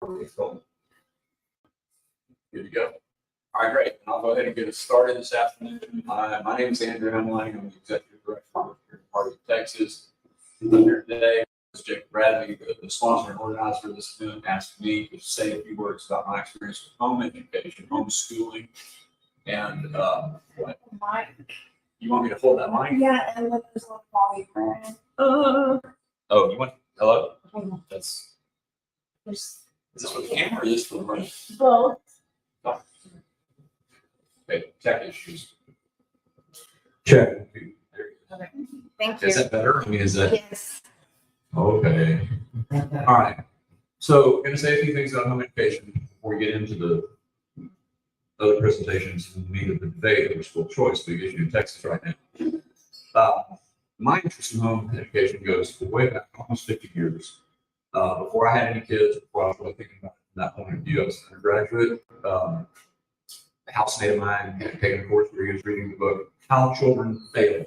Good to go. All right, great. I'll go ahead and get us started this afternoon. My name is Andrew Hemling. I'm the executive director of the Party of Texas. I'm here today. Jacob Bradley, the sponsor and organizer of this event, asked me to say a few words about my experience with home education, homeschooling, and what? Mike. You want me to hold that mic? Yeah, and then there's a volume. Oh, you want? Hello? That's. There's Is this for the camera or is this for the running? both. Oh. Okay, tech issues. Check. There you go. Okay. Thank you. Is that better? I mean, is that? Yes. Okay. All right. So, going to say a few things about home education before we get into the other presentations and the meat of the debate of school choice, big issue in Texas right now. My interest in home education goes way back, almost 50 years. Before I had any kids, before I was really thinking about it from that point of view, I was an undergraduate. A housemate of mine had taken a course where he was reading the book How Children Fail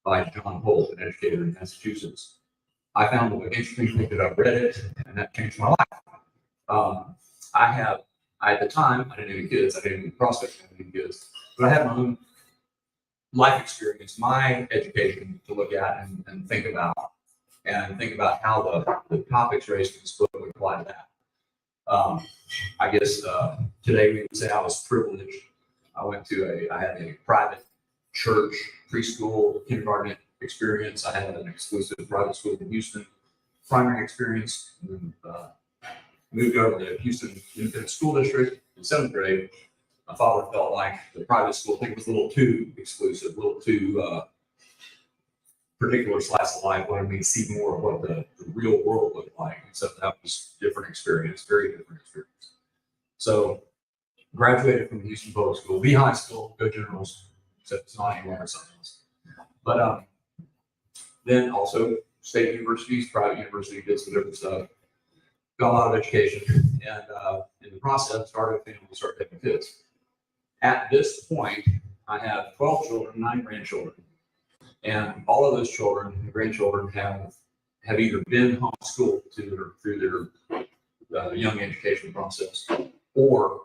by John Holt, an educator in Massachusetts. I found the interesting thing that I read it, and that changed my life. At the time, I didn't have any kids. I didn't even prospect of any kids, but I had my own life experience, my education to look at and think about how the topics raised in this book would apply to that. I guess today we would say I was privileged. I had a private church preschool kindergarten experience. I had an exclusive private school in Houston primary experience. And, moved over to Houston Independent School District in 7th grade. My father felt like the private school thing was a little too exclusive, a little too particular slice of life, wanted me to see more of what the real world looked like. And so that was a different experience, very different experience. So graduated from the Houston Public School, Lee High School, go Generals, except it's not anymore or something else. But then also state universities, private university, did some different stuff. Got a lot of education, and in the process, started a family, started having kids. At this point, I have 12 children, 9 grandchildren, and all of those children and grandchildren have either been homeschooled through their young education process, or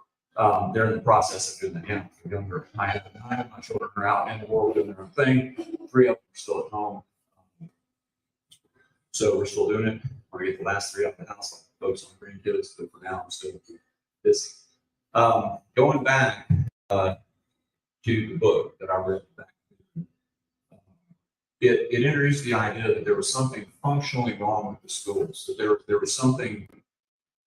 they're in the process of doing that now. They're younger. I have 9 of my children are out in the world doing their own thing. 3 of them are still at home, so we're still doing it. We're gonna get the last 3 up in the house. Focus on grandkids, but for now I'm still busy. Going back to the book that I read back, it introduced the idea that there was something functionally wrong with the schools. That there was something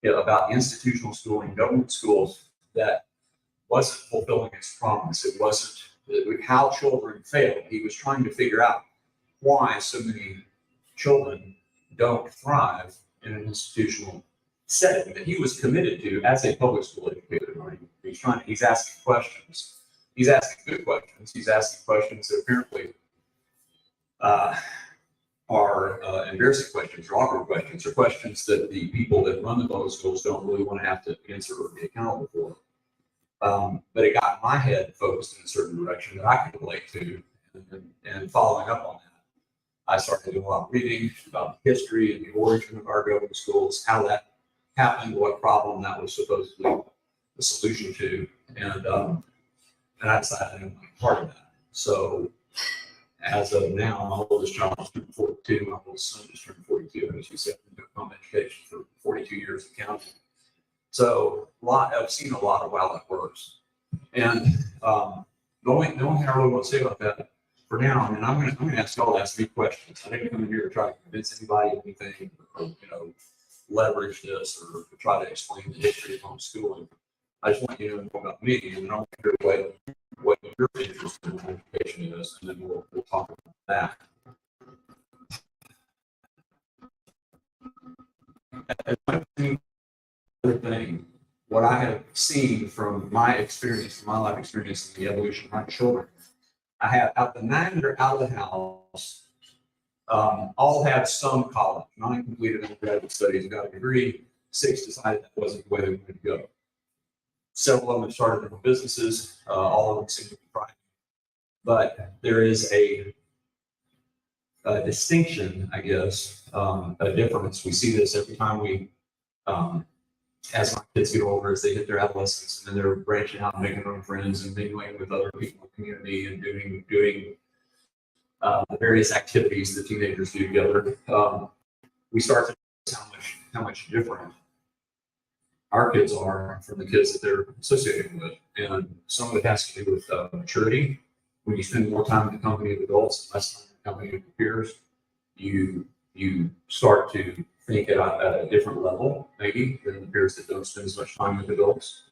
about institutional schooling, government schools, that wasn't fulfilling its promise. It wasn't how children failed. He was trying to figure out why so many children don't thrive in an institutional setting that he was committed to as a public school educator. Right? He's asking questions. He's asking good questions. He's asking questions that apparently are embarrassing questions or awkward questions, or questions that the people that run the public schools don't really want to have to answer or be accountable for. But it got my head focused in a certain direction that I could relate to, and following up on that, I started doing a lot of reading about the history and the origin of our government schools, how that happened, what problem that was supposedly the solution to, and I decided to be part of that. So as of now, my oldest child is turning 42, my oldest son just turned 42, as you said, I've been doing home education for 42 years of counting. So I've seen a lot of how that works. And the only thing I really want to say about that for now, I mean, I'm going to ask y'all to ask me questions. I didn't come in here to try to convince anybody of anything, or leverage this, or to try to explain the history of homeschooling. I just want you to know more about me, and I want to hear what your interest in education is, and then we'll talk about that. Another thing, what I have seen from my experience, from my life experience in the evolution of my children, I have out the 9 that are out of the house, all have some college. 9 completed undergraduate studies, got a degree. 6 decided that wasn't the way they wanted to go. Several of them have started their own businesses. All of them seem to be thriving. But there is a distinction, I guess, a difference. We see this every time we as my kids get older, as they hit their adolescence, and then they're branching out and making their own friends and mingling with other people in the community and doing the various activities that teenagers do together. We start to notice how much different our kids are from the kids that they're associating with, and some of it has to do with maturity. When you spend more time in the company of adults and less time in the company of your peers, you start to think at a different level, maybe, than the peers that don't spend as much time with adults.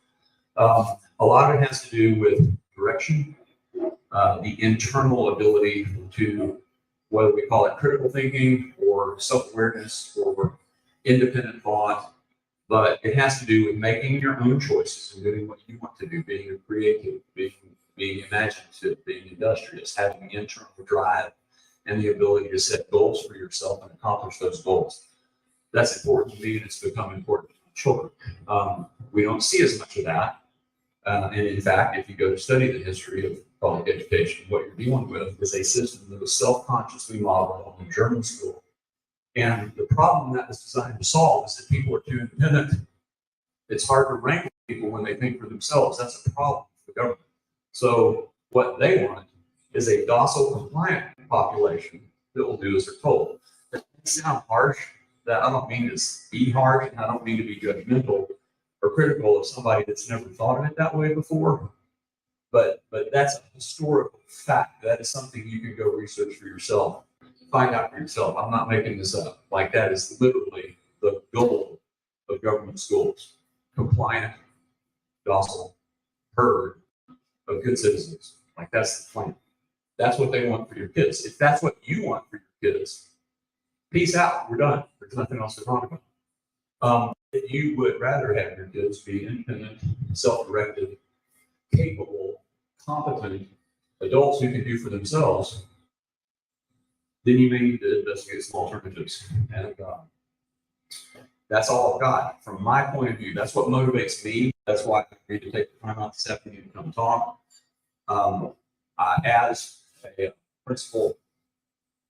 A lot of it has to do with direction, the internal ability to, whether we call it critical thinking or self-awareness or independent thought, but it has to do with making your own choices and doing what you want to do, being creative, being imaginative, being industrious, having the internal drive and the ability to set goals for yourself and accomplish those goals. That's important to me, and it's become important to children. We don't see as much of that. And in fact, if you go to study the history of public education, what you're dealing with is a system that was self-consciously modeled in German school. And the problem that was designed to solve is that people are too independent. It's hard to rank people when they think for themselves. That's a problem for the government. So what they want is a docile, compliant population that will do as they're told. That may sound harsh. That I don't mean to be harsh, and I don't mean to be judgmental or critical of somebody that's never thought of it that way before. But that's a historical fact. That is something you can go research for yourself, find out for yourself. I'm not making this up. Like, that is literally the goal of government schools: compliant, docile herd of good citizens. Like, that's the plan. That's what they want for your kids. If that's what you want for your kids, peace out. We're done. There's nothing else to talk about. If you would rather have your kids be independent, self-directed, capable, competent adults who can do for themselves, then you may need to investigate some alternatives. And that's all I've got. From my point of view, that's what motivates me. That's why I agreed to take the time out this afternoon to come talk. As a principal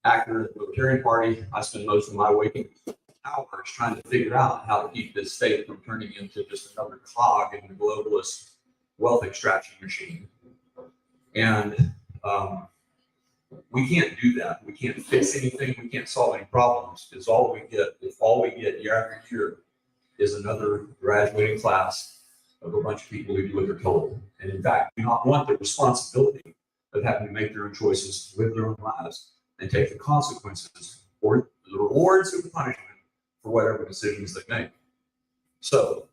actor of the Libertarian Party, I spend most of my waking hours trying to figure out how to keep this state from turning into just another cog in the globalist wealth extraction machine. And we can't do that. We can't fix anything. We can't solve any problems, because all we get year after year is another graduating class of a bunch of people who do what they're told. And in fact, do not want the responsibility of having to make their own choices, live their own lives, and take the consequences or the rewards or the punishment for whatever decisions they make. So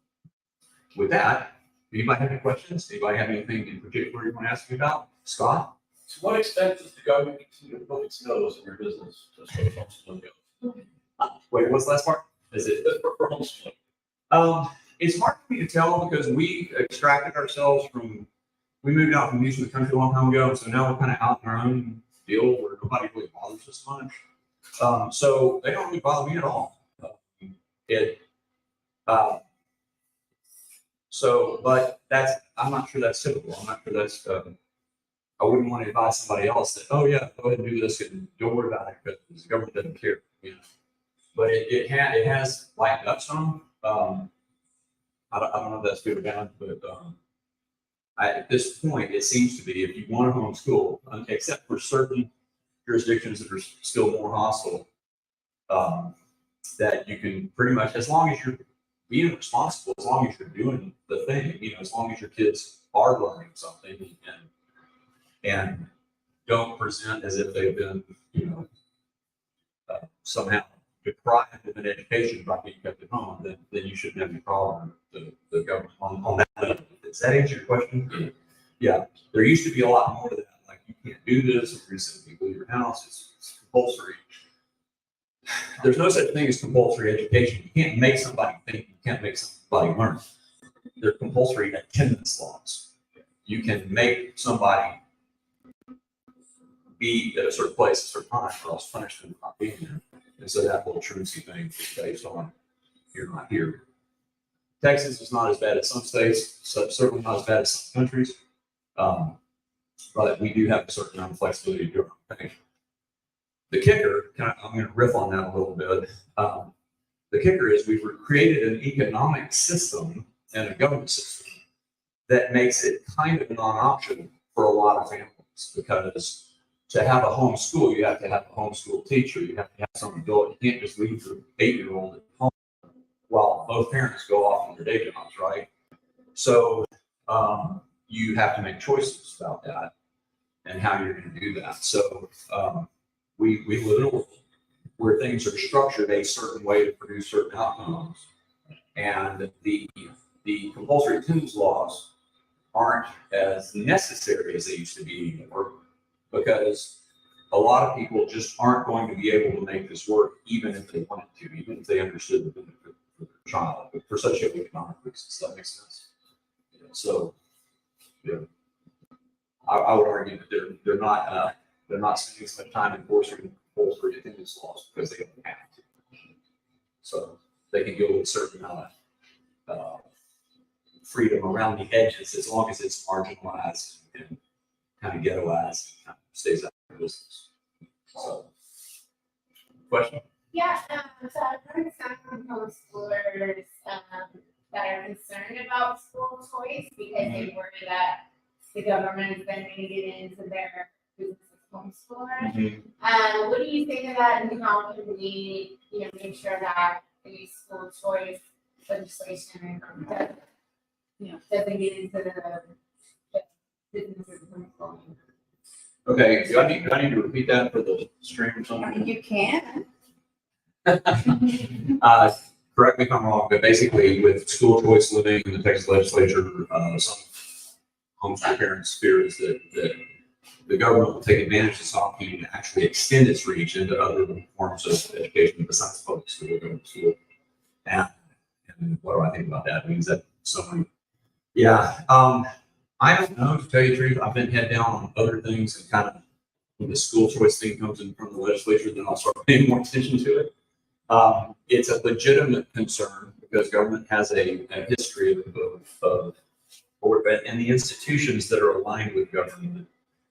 with that, anybody have any questions? Anybody have anything in particular you want to ask me about? Scott? To what extent does the government continue to put its nose in your business as far as homeschooling goes? Wait, what's the last part? Is it For homeschooling? It's hard for me to tell, because we extracted ourselves from, we moved out from Houston, the country a long time ago, so now we're kind of out in our own deal where nobody really bothers us much. So they don't really bother me at all. But I'm not sure that's typical. I'm not sure that's, I wouldn't want to advise somebody else that, oh yeah, go ahead and do this and don't worry about it, because the government doesn't care, you know. But it has lightened up some. I don't know if that's good or bad, but at this point, it seems to be, if you want to homeschool, except for certain jurisdictions that are still more hostile, that you can pretty much, as long as you're being responsible, as long as you're doing the thing, you know, as long as your kids are learning something and don't present as if they've been, you know, somehow deprived of an education by being kept at home, then you shouldn't have any problem with the government on that level. Does that answer your question? Yeah. There used to be a lot more of that. Like, you can't do this, or you're going to send people to your house. It's compulsory. There's no such thing as compulsory education. You can't make somebody think. You can't make somebody learn. They're compulsory attendance laws. You can make somebody be at a certain place at a certain time, or else punish them for not being there. And so that little truancy thing is based on you're not here. Texas is not as bad as some states, so certainly not as bad as some countries. But we do have a certain amount of flexibility to do our own thing. The kicker, I'm going to riff on that a little bit. the kicker is we've created an economic system and a government system that makes it kind of non-option for a lot of families, because to have a home school, you have to have a homeschool teacher. You have to have some adult. You can't just leave your 8-year-old at home while both parents go off on their day jobs, right? So you have to make choices about that and how you're going to do that. So we live in a world where things are structured a certain way to produce certain outcomes, and the compulsory attendance laws aren't as necessary as they used to be anymore, because a lot of people just aren't going to be able to make this work, even if they wanted to, even if they understood the benefit for their child, but for socioeconomic reasons. Does that make sense? Yeah, so, yeah, I would argue that they're not spending so much time enforcing compulsory attendance laws because they don't have to. So they can go with a certain amount of freedom around the edges, as long as it's marginalized and kind of ghettoized, kind of stays out of business. So, question? Yeah, so I've heard some from homeschoolers that are concerned about school choice because they worry that the government is then going to get into their business as homeschoolers. What do you think of that, and how can we, make sure that the school choice legislation doesn't get into the business as homeschooling? Okay, do I need to repeat that for the stream or something? You can. Correct me if I'm wrong, but basically with school choice living in the Texas legislature, some homeschool parents fear is that the government will take advantage of this opportunity to actually extend its reach into other forms of education besides public school, government school. And what do I think about that? Means that someone, yeah, I don't know, to tell you the truth. I've been head down on other things, and kind of when the school choice thing comes in from the legislature, then I'll start paying more attention to it. It's a legitimate concern because government has a history and the institutions that are aligned with government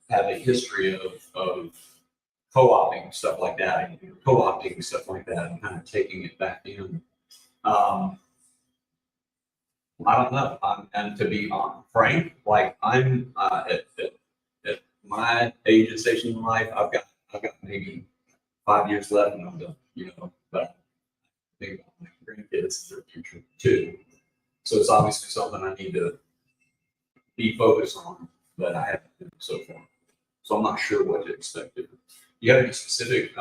have a history of co-opting stuff like that, and co-opting stuff like that, and kind of taking it back in. I don't know. And to be frank, like I'm at my age and station in life, I've got maybe 5 years left, and I'm done. But I think about my grandkids, their future too. So it's obviously something I need to be focused on, but I haven't been so far. So I'm not sure what to expect. Do you have any specific,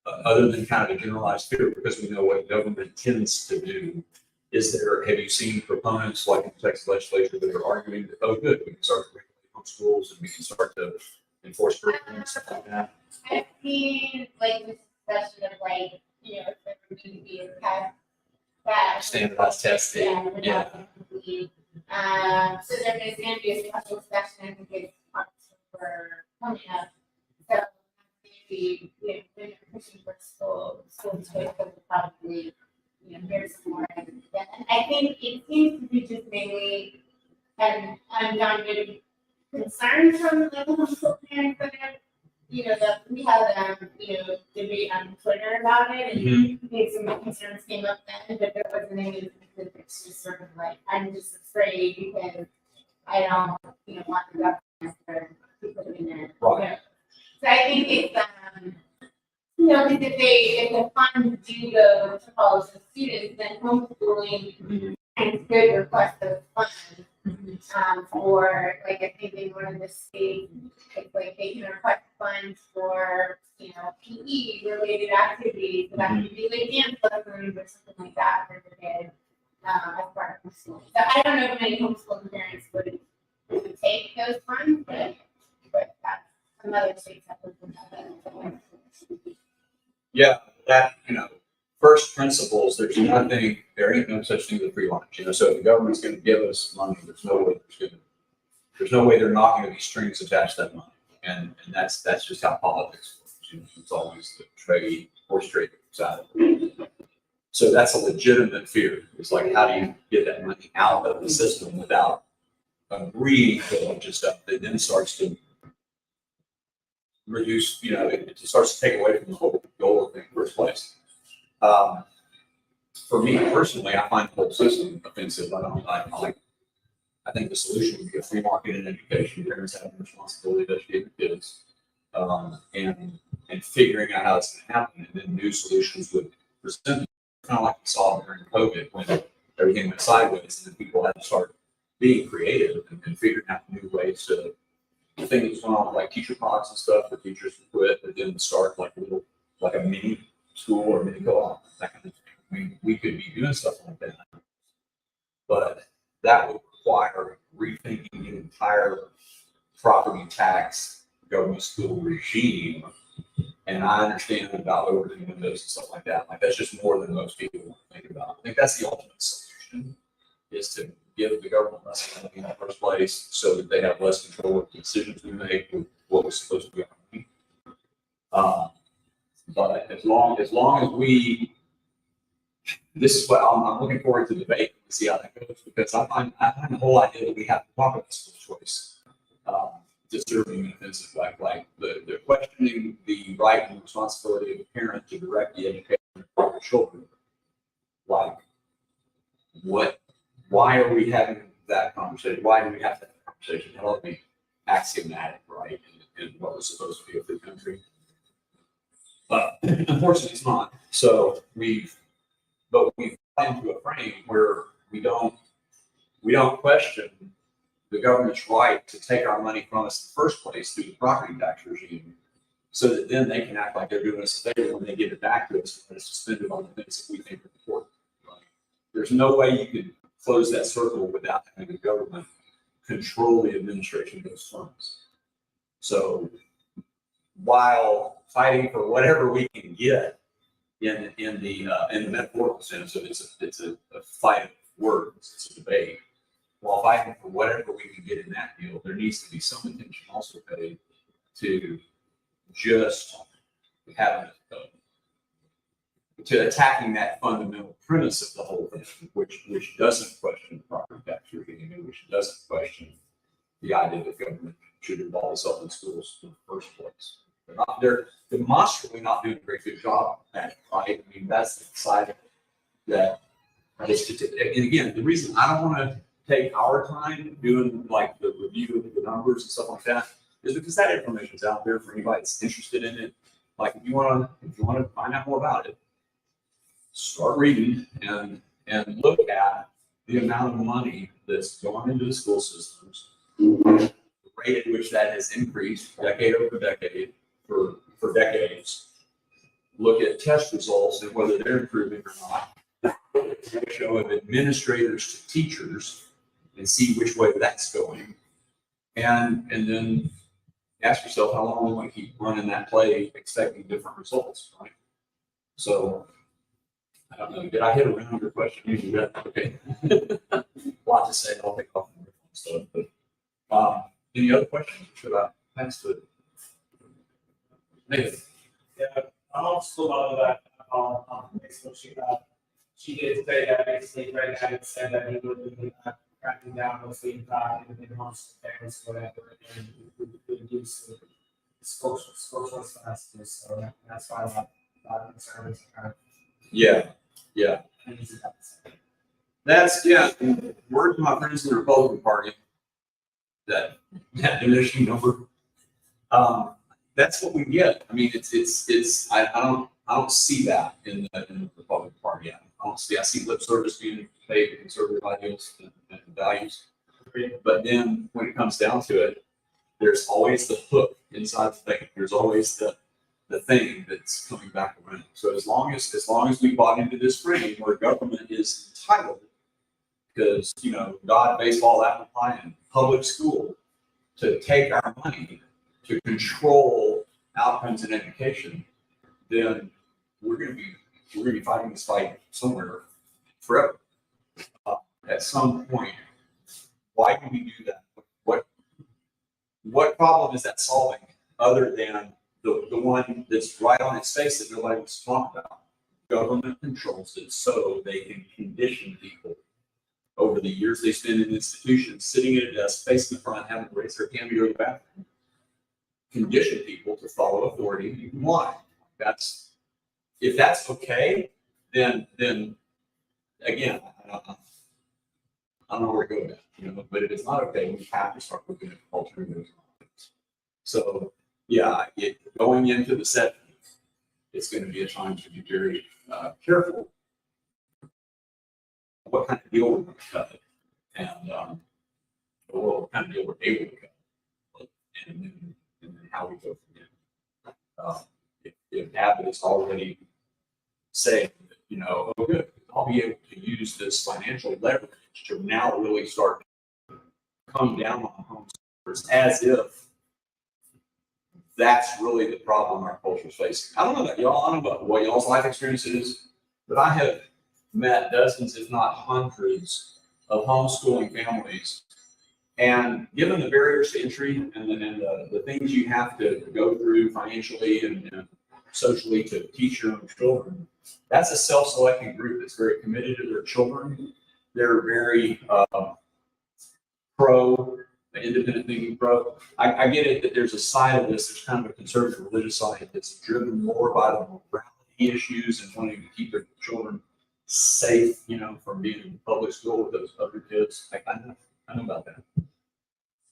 other than kind of a generalized fear, because we know what government tends to do? Have you seen proponents like in the Texas legislature that are arguing that, oh, good, we can start to regulate home schools and we can start to enforce curriculum and stuff like that? I've seen the discussion of if there would need to be a test that Standardized testing. Yeah. So there is going to be a special session, I think it's October coming up. So maybe when you're pushing for school choice, we'll probably hear some more. And I think it seems to be just mainly an unfounded concern from the homeschool parents that have, that we had debate on Twitter about it, and I think some concerns came up then, but there wasn't any specifics. Just sort of I'm just afraid because I don't want the government to put it in there. Right. So I think it's because if the funds do go to college students, then homeschooling could request those funds. For I think in one of the states, it's they can request funds for PE related activities, so that could be dance lessons or something like that for the kids as part of homeschooling. So I don't know if many homeschooling parents would take those funds, but that's some other states that would do that. Yeah, that, first principles, there ain't no such thing as a free lunch. So if the government's going to give us money, there's no way they're not going to be strings attached to that money. And that's just how politics works. It's always the horse trading side of it. So that's a legitimate fear. It's like, how do you get that money out of the system without agreeing to a bunch of stuff that then starts to reduce, it starts to take away from the whole goal of the first place. For me personally, I find the whole system offensive. I think the solution would be a free market in education. Parents have the responsibility to educate their kids, and figuring out how it's going to happen, and then new solutions would present. Kind of like we saw during COVID when everything went sideways, and then people had to start being creative and figuring out new ways to. The thing that was going on with like teacher pods and stuff, where teachers would quit, but then start like a mini school or mini co-op, that kind of thing. We could be doing stuff like that, but that would require rethinking the entire property tax government school regime. And I understand about opening windows and stuff like that. Like that's just more than most people think about. I think that's the ultimate solution, is to give the government less money in the first place so that they have less control of the decisions we make with what we're supposed to be on. But as long as we, this is what I'm looking forward to debate and see how that goes, because I find the whole idea that we have to talk about school choice disturbing and offensive. Like the questioning the right and responsibility of a parent to direct the education of their children. Like why are we having that conversation? Why do we have that conversation? It ought to be axiomatic, right? And what was supposed to be a free country. But unfortunately it's not. So we've got into a frame where we don't question the government's right to take our money from us in the first place through the property tax regime, so that then they can act like they're doing us a favor when they give it back to us and it's suspended on the things that we think are important. Right? There's no way you could close that circle without having the government control the administration of those funds. So while fighting for whatever we can get in the metaphorical sense, so it's a fight of words, it's a debate. While fighting for whatever we can get in that deal, there needs to be some attention also paid to just having to attacking that fundamental premise of the whole thing, which doesn't question the property tax regime, which doesn't question the idea that government should involve itself in schools in the first place. They're demonstrably not doing a very good job at it, right? I mean, that's the side of it that is, and again, the reason I don't want to take our time doing like the review of the numbers and stuff like that is because that information is out there for anybody that's interested in it. Like if you want to find out more about it, start reading and look at the amount of money that's going into the school systems, the rate at which that has increased decade over decade for decades. Look at test results and whether they're improving or not. Ratio of administrators to teachers and see which way that's going. And then ask yourself how long we want to keep running that play expecting different results, right? So I don't know, did I hit around your question? Usually that okay. A lot to say, I'll take off on stuff. But any other questions? Should I pass to it? Nathan. Yeah, I'm also about that Facebook. She did say that basically Greg had said that he would be cracking down mostly in homes, parents, whatever, and we reduce the school choice classes. So that's why a lot of concerns are. Yeah. That's word to my friends in the Republican Party that diminishing number. That's what we get. I mean, I don't see that in the Republican Party. I see lip service being paid to conservative ideals and values. But then when it comes down to it, there's always the hook inside the thing. There's always the thing that's coming back around. So as long as we bought into this frame where government is entitled, because God, baseball, apple pie, and public school, to take our money to control outcomes in education, then we're going to be fighting this fight somewhere forever. At some point, why do we do that? What problem is that solving other than the one that's right on its face that nobody wants to talk about? Government controls it so they can condition people over the years they spend in institutions, sitting at a desk, facing the front, having to raise their hand to go to the bathroom. Condition people to follow authority and lie. If that's okay, then again, I don't know where to go with that, you know, but if it's not okay, we have to start looking at alternatives. So, yeah, going into the 70s, it's going to be a time to be very careful what kind of deal we're going to cut and what kind of deal we're able to cut and then how we go from there. If Abbott is already saying, that, you know, oh, good, I'll be able to use this financial leverage to now really start to come down on homeschoolers as if that's really the problem our culture is facing. I don't know about y'all, I don't know about what y'all's life experience is, but I have met dozens, if not hundreds, of homeschooling families. And given the barriers to entry and then the things you have to go through financially and socially to teach your own children, that's a self-selecting group that's very committed to their children. They're very pro, independent thinking pro. I get it that there's a side of this, there's kind of a conservative religious side that's driven more by the morality issues and wanting to keep their children safe, you know, from being in public school with those other kids. I know about that.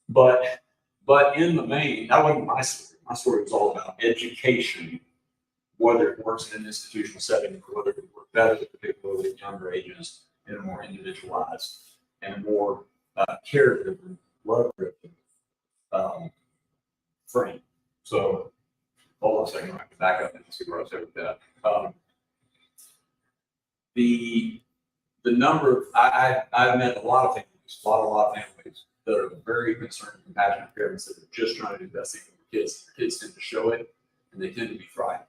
But in the main, that wasn't my story. My story was all about education, whether it works in an institutional setting or whether it would work better, particularly at younger ages, in a more individualized and more care-driven, love-driven frame. So, hold on a second, I have to back up and see where I was at with that. The number of, I've met a lot of families, a lot of families that are very concerned and compassionate parents that are just trying to do the best thing for their kids. Their kids tend to show it, and they tend to be thriving.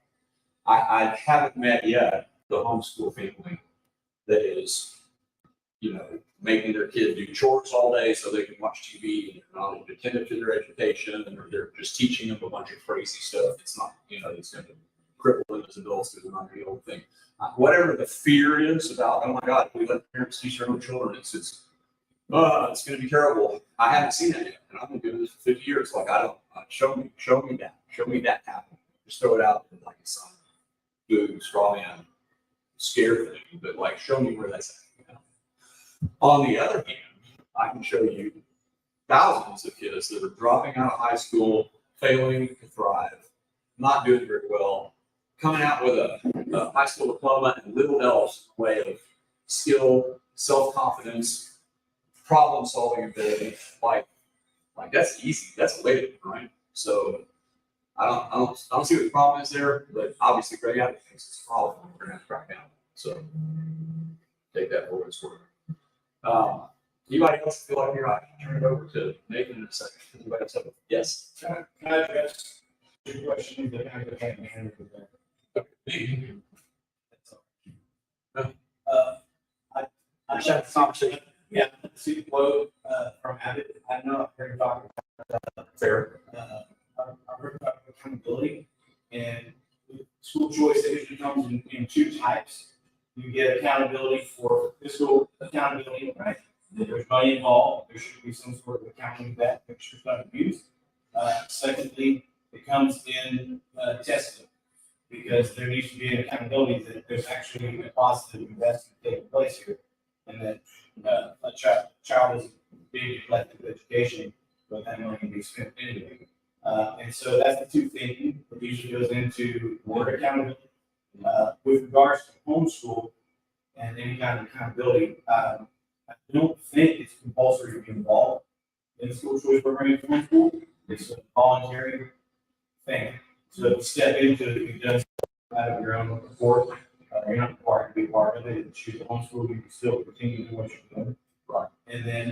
I haven't met yet the homeschool family that is, you know, making their kid do chores all day so they can watch TV and they're not attentive to their education and they're just teaching them a bunch of crazy stuff. It's not, you know, it's going to cripple them as adults because they're not the old thing. Whatever the fear is about, oh my God, if we let parents teach their own children, it's going to be terrible. I haven't seen that yet, and I've been doing this for 50 years. Like I don't show me that happen. Just throw it out like it's some boo straw man scare thing, but like show me where that's at. You know? On the other hand, I can show you thousands of kids that are dropping out of high school, failing to thrive, not doing very well, coming out with a high school diploma and little else way of skill, self-confidence, problem-solving ability. Like that's easy. That's a way to do it, right? So I don't see what the problem is there, but obviously Greg Abbott thinks it's a problem. We're gonna have to crack down. So take that for what it's worth. Anybody else feel like you're right? Turn it over to Nathan in a second. Anybody else have a yes? Can I address your question that I got hand in hand with that? I just had this conversation. Yeah, see the quote from Abbott. I know I've heard talk about Fair. I've heard about accountability, and school choice usually comes in two types. You get accountability for fiscal accountability, right? There's money involved. There should be some sort of accounting that make sure it's not abused. Secondly, it comes in testing, because there needs to be an accountability that there's actually a positive investment taking place here, and that a child is being neglected with education, but that money can be spent anyway. And so that's the two thinking that usually goes into board accountability. With regards to homeschool and any kind of accountability, I don't think it's compulsory to be involved in the school choice program for homeschool. It's a voluntary thing. So if you step into it, you've done out of your own accord. You're not required to be part of it. If you choose a homeschool, you can still continue doing what you're doing. Right. And then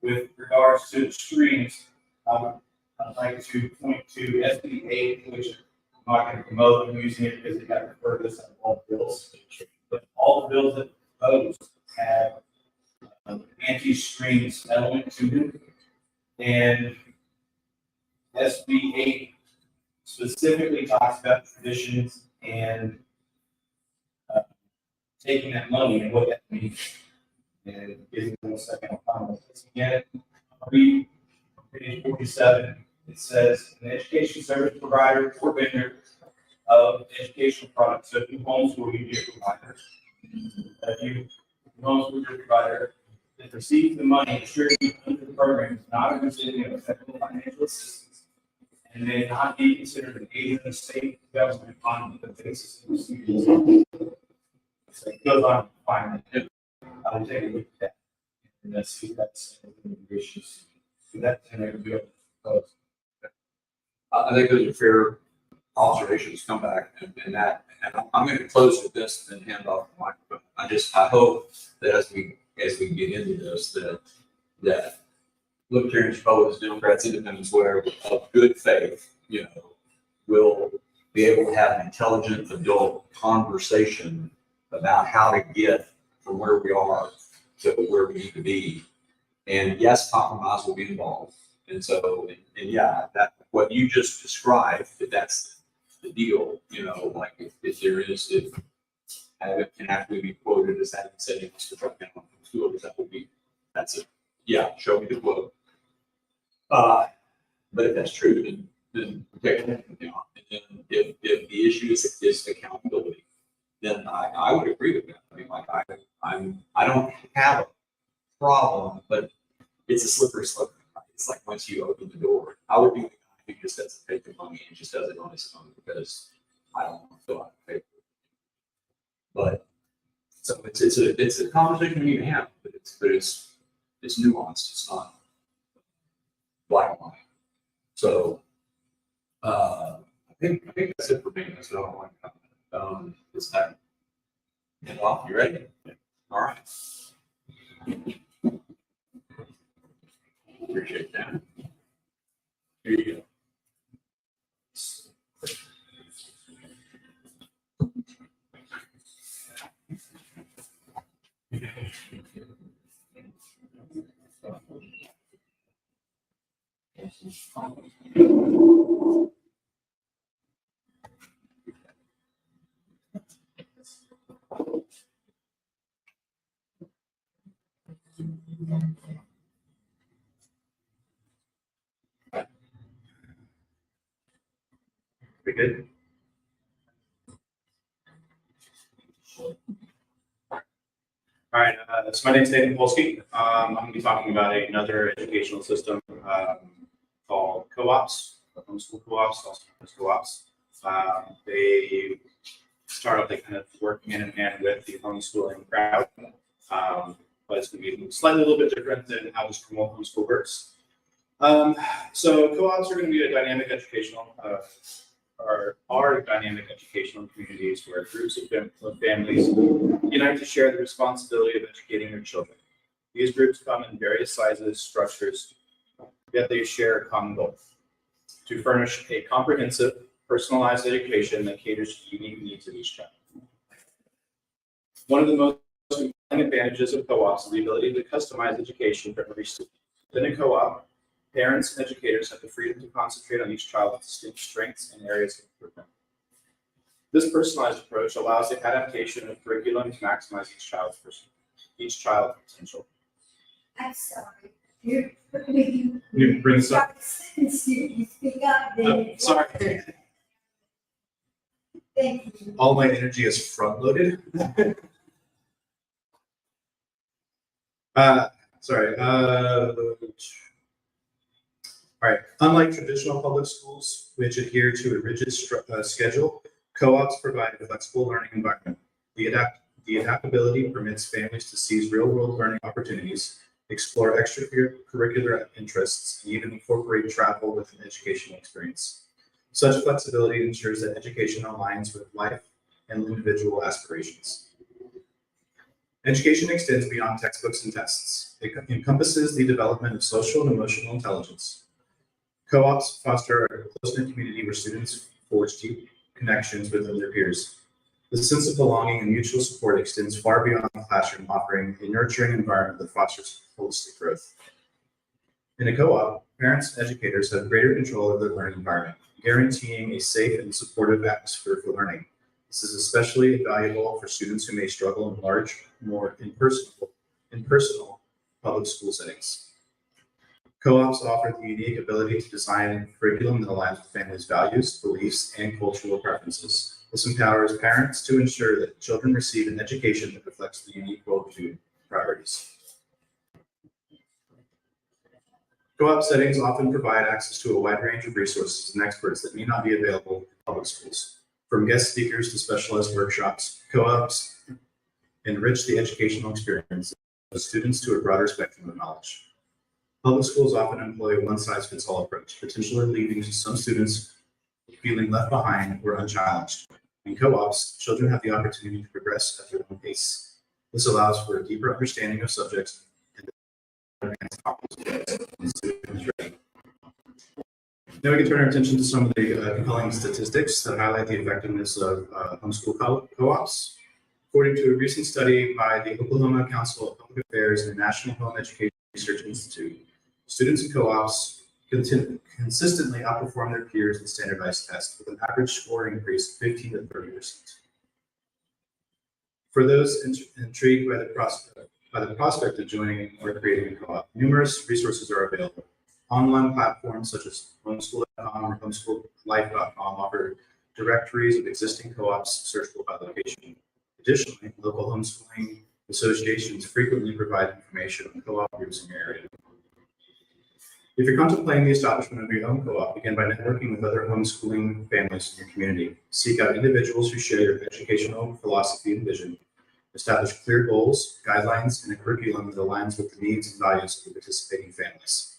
with regards to the streams, I'd like to point to SB 8, which I'm not going to promote. I'm using it because it got referred to this on all the bills. But all the bills that proposed have anti-streams element to them. And SB 8 specifically talks about traditions and taking that money and what that means. And give me 1 second, I'll find this again. I'll read page 47. It says an education service provider or vendor of educational products. So if you homeschool, you be a provider. If you homeschool your provider, that receives the money distributed under the program is not a recipient of federal financial assistance and may not be considered an aid of the state government on the basis of the student's. So it goes on to find it. I will take a look at that. And let's see if that's issues. So that's an area of. I think those are fair observations. Come back and that, and I'm going to close with this and then hand off the microphone. I hope that as we get into this, that Libertarians, Republicans, Democrats, Independents, whatever, of good faith, will be able to have an intelligent adult conversation about how to get from where we are to where we need to be. And yes, compromise will be involved. And so, and yeah, that what you just described, if that's the deal, like if there is, if it can actually be quoted as having said it to drop down on schools, that's it. Yeah, show me the quote. But if that's true, then take it into account. And then if the issue is accountability, then I would agree with that. I mean, like I don't have a problem, but it's a slippery slope. Right? It's like once you open the door, I would be the guy who just doesn't take the money and just does it on his own because I don't want to fill out the paper. But so it's a conversation we need to have, but it's nuanced. It's not black and white. So I think that's it for me. That's what I want to comment. This time. Well, you ready? Yeah. All right. Appreciate that. Here you go. We good? All right, so my name is Nathan Polsky. I'm going to be talking about another educational system called co-ops, homeschool co-ops, also known as co-ops. They start off, they kind of work hand in hand with the homeschooling crowd, but it's going to be slightly a little bit different than how this promote homeschool works. So co-ops are going to be a dynamic educational, are dynamic educational communities where groups of families unite to share the responsibility of educating their children. These groups come in various sizes, structures, yet they share a common goal: to furnish a comprehensive, personalized education that caters to the unique needs of each child. One of the most compelling advantages of co-ops is the ability to customize education for every student. Within a co-op, parents and educators have the freedom to concentrate on each child's distinct strengths and areas of improvement. This personalized approach allows the adaptation of curriculum to maximize each child's potential. I'm sorry. You Bring this up. you speak up. Then Sorry. Thank you. All my energy is front-loaded. Sorry. All right. Unlike traditional public schools, which adhere to a rigid schedule, co-ops provide a flexible learning environment. The adaptability permits families to seize real-world learning opportunities, explore extracurricular interests, and even incorporate travel with an educational experience. Such flexibility ensures that education aligns with life and individual aspirations. Education extends beyond textbooks and tests. It encompasses the development of social and emotional intelligence. Co-ops foster a close-knit community where students forge deep connections with their peers. The sense of belonging and mutual support extends far beyond the classroom, offering a nurturing environment that fosters holistic growth. In a co-op, parents and educators have greater control of their learning environment, guaranteeing a safe and supportive atmosphere for learning. This is especially valuable for students who may struggle in large, more impersonal public school settings. Co-ops offer the unique ability to design curriculum that aligns with families' values, beliefs, and cultural preferences. This empowers parents to ensure that children receive an education that reflects the unique worldview priorities. Co-op settings often provide access to a wide range of resources and experts that may not be available in public schools. From guest speakers to specialized workshops, co-ops enrich the educational experience of students to a broader spectrum of knowledge. Public schools often employ a one-size-fits-all approach, potentially leaving some students feeling left behind or unchallenged. In co-ops, children have the opportunity to progress at their own pace. This allows for a deeper understanding of subjects and advanced topics when students are ready. Now we can turn our attention to some of the compelling statistics that highlight the effectiveness of homeschool co-ops. According to a recent study by the Oklahoma Council of Public Affairs and the National Home Education Research Institute, students in co-ops consistently outperform their peers in standardized tests with an average score increase of 15 to 30%. For those intrigued by the prospect of joining or creating a co-op, numerous resources are available. Online platforms such as homeschool.com or homeschoollife.com offer directories of existing co-ops searchable by location. Additionally, local homeschooling associations frequently provide information on co-op groups in your area. If you're contemplating the establishment of your own co-op, begin by networking with other homeschooling families in your community. Seek out individuals who share your educational philosophy and vision. Establish clear goals, guidelines, and a curriculum that aligns with the needs and values of the participating families.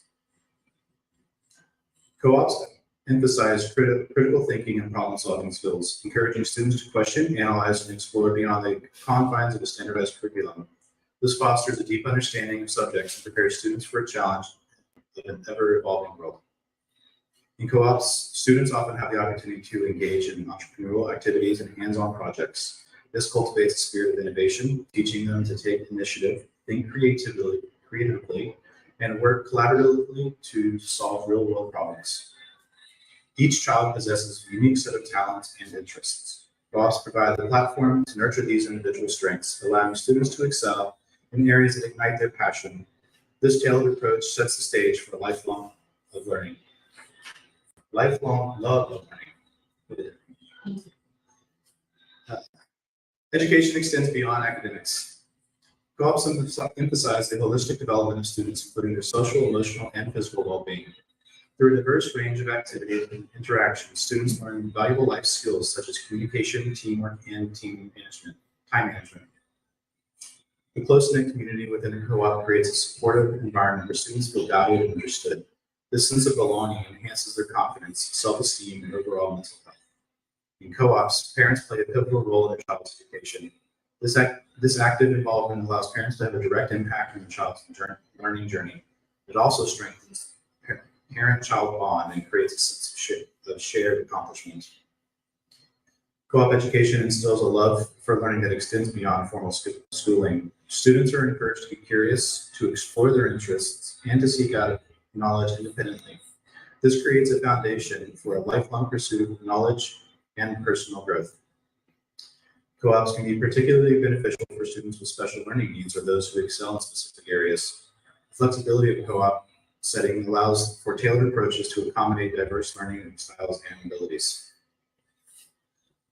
Co-ops emphasize critical thinking and problem-solving skills, encouraging students to question, analyze, and explore beyond the confines of a standardized curriculum. This fosters a deep understanding of subjects and prepares students for a challenge in an ever-evolving world. In co-ops, students often have the opportunity to engage in entrepreneurial activities and hands-on projects. This cultivates a spirit of innovation, teaching them to take initiative, think creatively, and work collaboratively to solve real-world problems. Each child possesses a unique set of talents and interests. Co-ops provide the platform to nurture these individual strengths, allowing students to excel in areas that ignite their passion. This tailored approach sets the stage for a lifelong love of learning. Education extends beyond academics. Co-ops emphasize the holistic development of students, including their social, emotional, and physical well-being. Through a diverse range of activities and interactions, students learn valuable life skills such as communication, teamwork, and time management. The close-knit community within a co-op creates a supportive environment where students feel valued and understood. This sense of belonging enhances their confidence, self-esteem, and overall mental health. In co-ops, parents play a pivotal role in their child's education. This active involvement allows parents to have a direct impact on the child's learning journey. It also strengthens parent-child bond and creates a sense of shared accomplishment. Co-op education instills a love for learning that extends beyond formal schooling. Students are encouraged to be curious, to explore their interests, and to seek out knowledge independently. This creates a foundation for a lifelong pursuit of knowledge and personal growth. Co-ops can be particularly beneficial for students with special learning needs or those who excel in specific areas. The flexibility of a co-op setting allows for tailored approaches to accommodate diverse learning styles and abilities.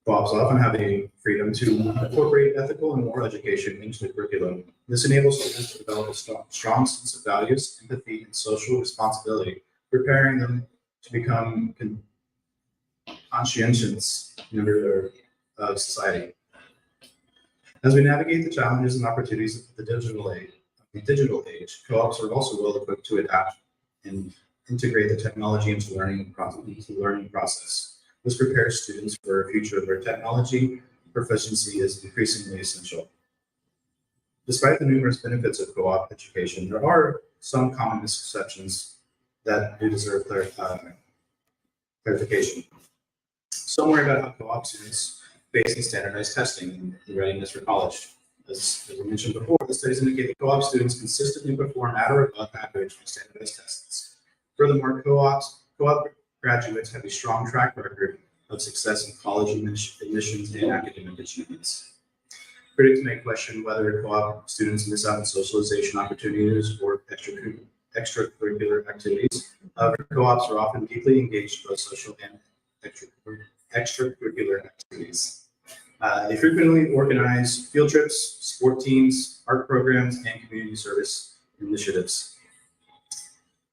Co-ops often have a freedom to incorporate ethical and moral education into the curriculum. This enables students to develop a strong sense of values, empathy, and social responsibility, preparing them to become conscientious members of society. As we navigate the challenges and opportunities of the digital age, co-ops are also well equipped to adapt and integrate the technology into learning process. This prepares students for a future where technology proficiency is increasingly essential. Despite the numerous benefits of co-op education, there are some common misconceptions that do deserve clarification. Some worry about how co-op students face in standardized testing and readiness for college. As we mentioned before, the studies indicate that co-op students consistently perform at or above average on standardized tests. Furthermore, co-op graduates have a strong track record of success in college admissions and academic achievements. Critics may question whether co-op students miss out on socialization opportunities or extracurricular activities. However, co-ops are often deeply engaged in both social and extracurricular activities. They frequently organize field trips, sport teams, art programs, and community service initiatives.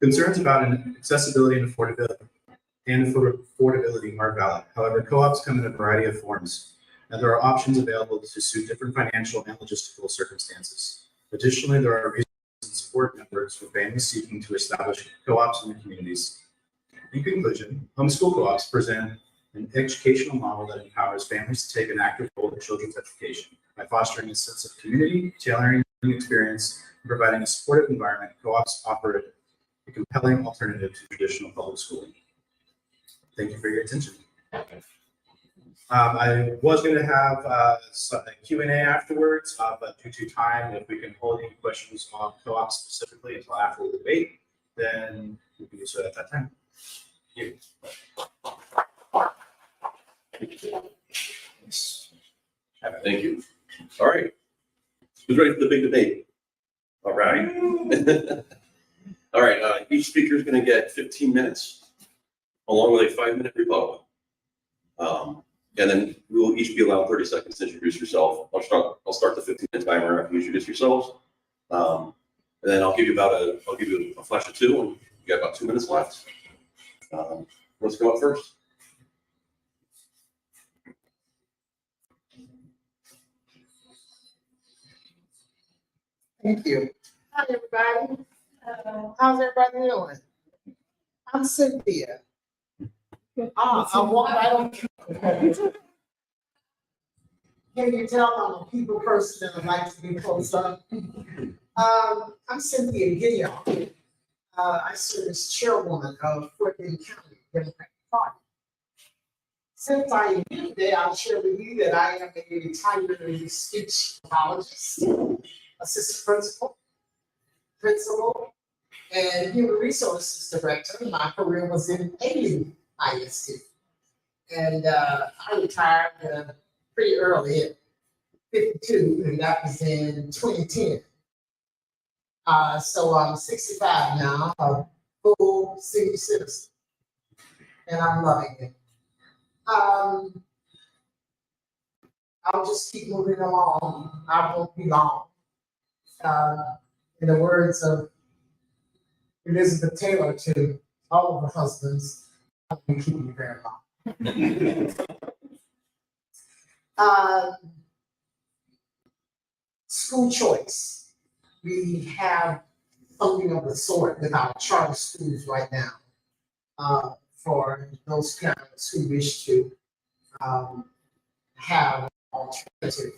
Concerns about accessibility and affordability are valid. However, co-ops come in a variety of forms, and there are options available to suit different financial and logistical circumstances. Additionally, there are resources and support networks for families seeking to establish co-ops in their communities. In conclusion, homeschool co-ops present an educational model that empowers families to take an active role in children's education. By fostering a sense of community, tailoring learning experience, and providing a supportive environment, co-ops offer a compelling alternative to traditional public schooling. Thank you for your attention. I was going to have a Q&A afterwards, but due to time, if we can hold any questions on co-ops specifically until after the debate, then we can do so at that time. Thank you. Thank you. All right. Who's ready for the big debate? All right. All right. Each speaker is going to get 15 minutes, along with a 5-minute rebuttal. And then we will each be allowed 30 seconds to introduce yourself. I'll start the 15-minute timer after you introduce yourselves. And then I'll give you a flash of 2, and you got about 2 minutes left. Let's go up first. Thank you. Hi, everybody. How's everybody doing? I'm Cynthia. I walk right on. Can you tell I'm a people person and I like to be close up? I'm Cynthia Gideon. I serve as chairwoman of FortBend County Democratic Party. Since I am here today, I'll share with you that I am a retired speech pathologist, assistant principal, and human resources director. My career was in Alien ISD. And I retired pretty early at 52, and that was in 2010. So I'm 65 now, a full senior citizen, and I'm loving it. I'll just keep moving along. I won't be long. In the words of Elizabeth Taylor to all of the husbands, I won't be keeping you very long. School choice. We have something of the sort with our charter schools right now for those parents who wish to have alternative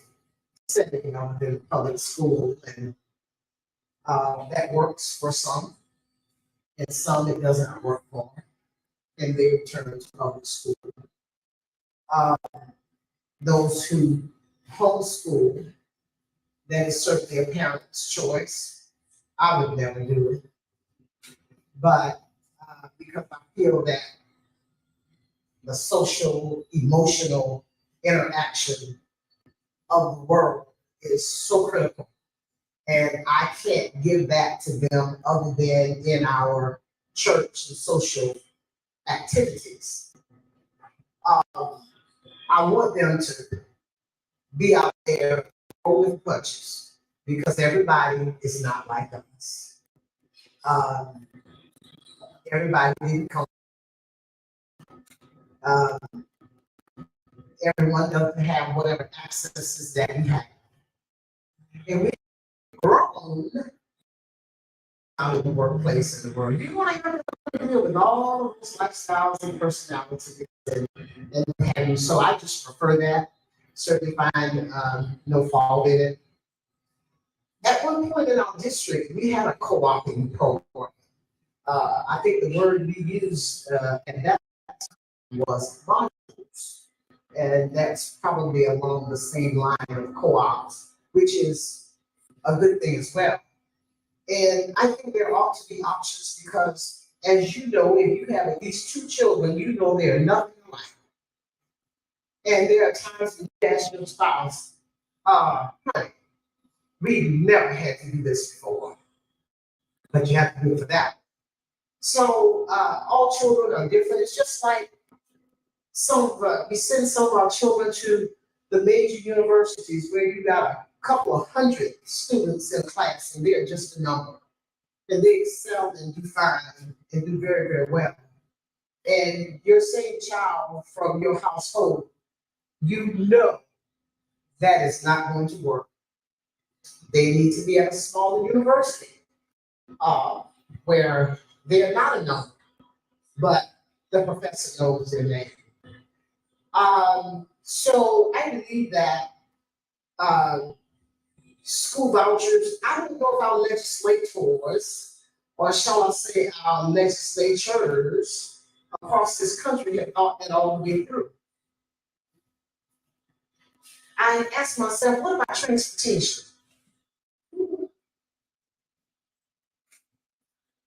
setting of the public school, and that works for some, and some it doesn't work for, and they return to public school. Those who homeschool, that is certainly a parent's choice. I would never do it, but because I feel that the social, emotional interaction of the world is so critical, and I can't give that to them other than in our church and social activities. I want them to be out there with punches, because everybody is not like us. Everybody didn't come. Everyone doesn't have whatever accesses that we have. And we've grown out of the workplace and the world. You want to deal with all of those lifestyles and personalities and what have you. So I just prefer that. Certainly find no fault in it. At one point in our district, we had a co-oping program. I think the word we used at that time was modules. And that's probably along the same line of co-ops, which is a good thing as well. And I think there ought to be options because, as you know, if you have at least 2 children, you know they are nothing alike. And there are times when you ask your spouse, honey, we've never had to do this before. but you have to do it for that. So, all children are different. It's just like we send some of our children to the major universities where you got a couple of hundred students in class and they're just a number. And they excel and do fine and do very, very well. And your same child from your household, you know that is not going to work. They need to be at a smaller university where they're not a number, but the professor knows their name. So I believe that school vouchers, I don't know if our legislators, or shall I say our legislatures across this country have thought that all the way through. I asked myself, what about transportation?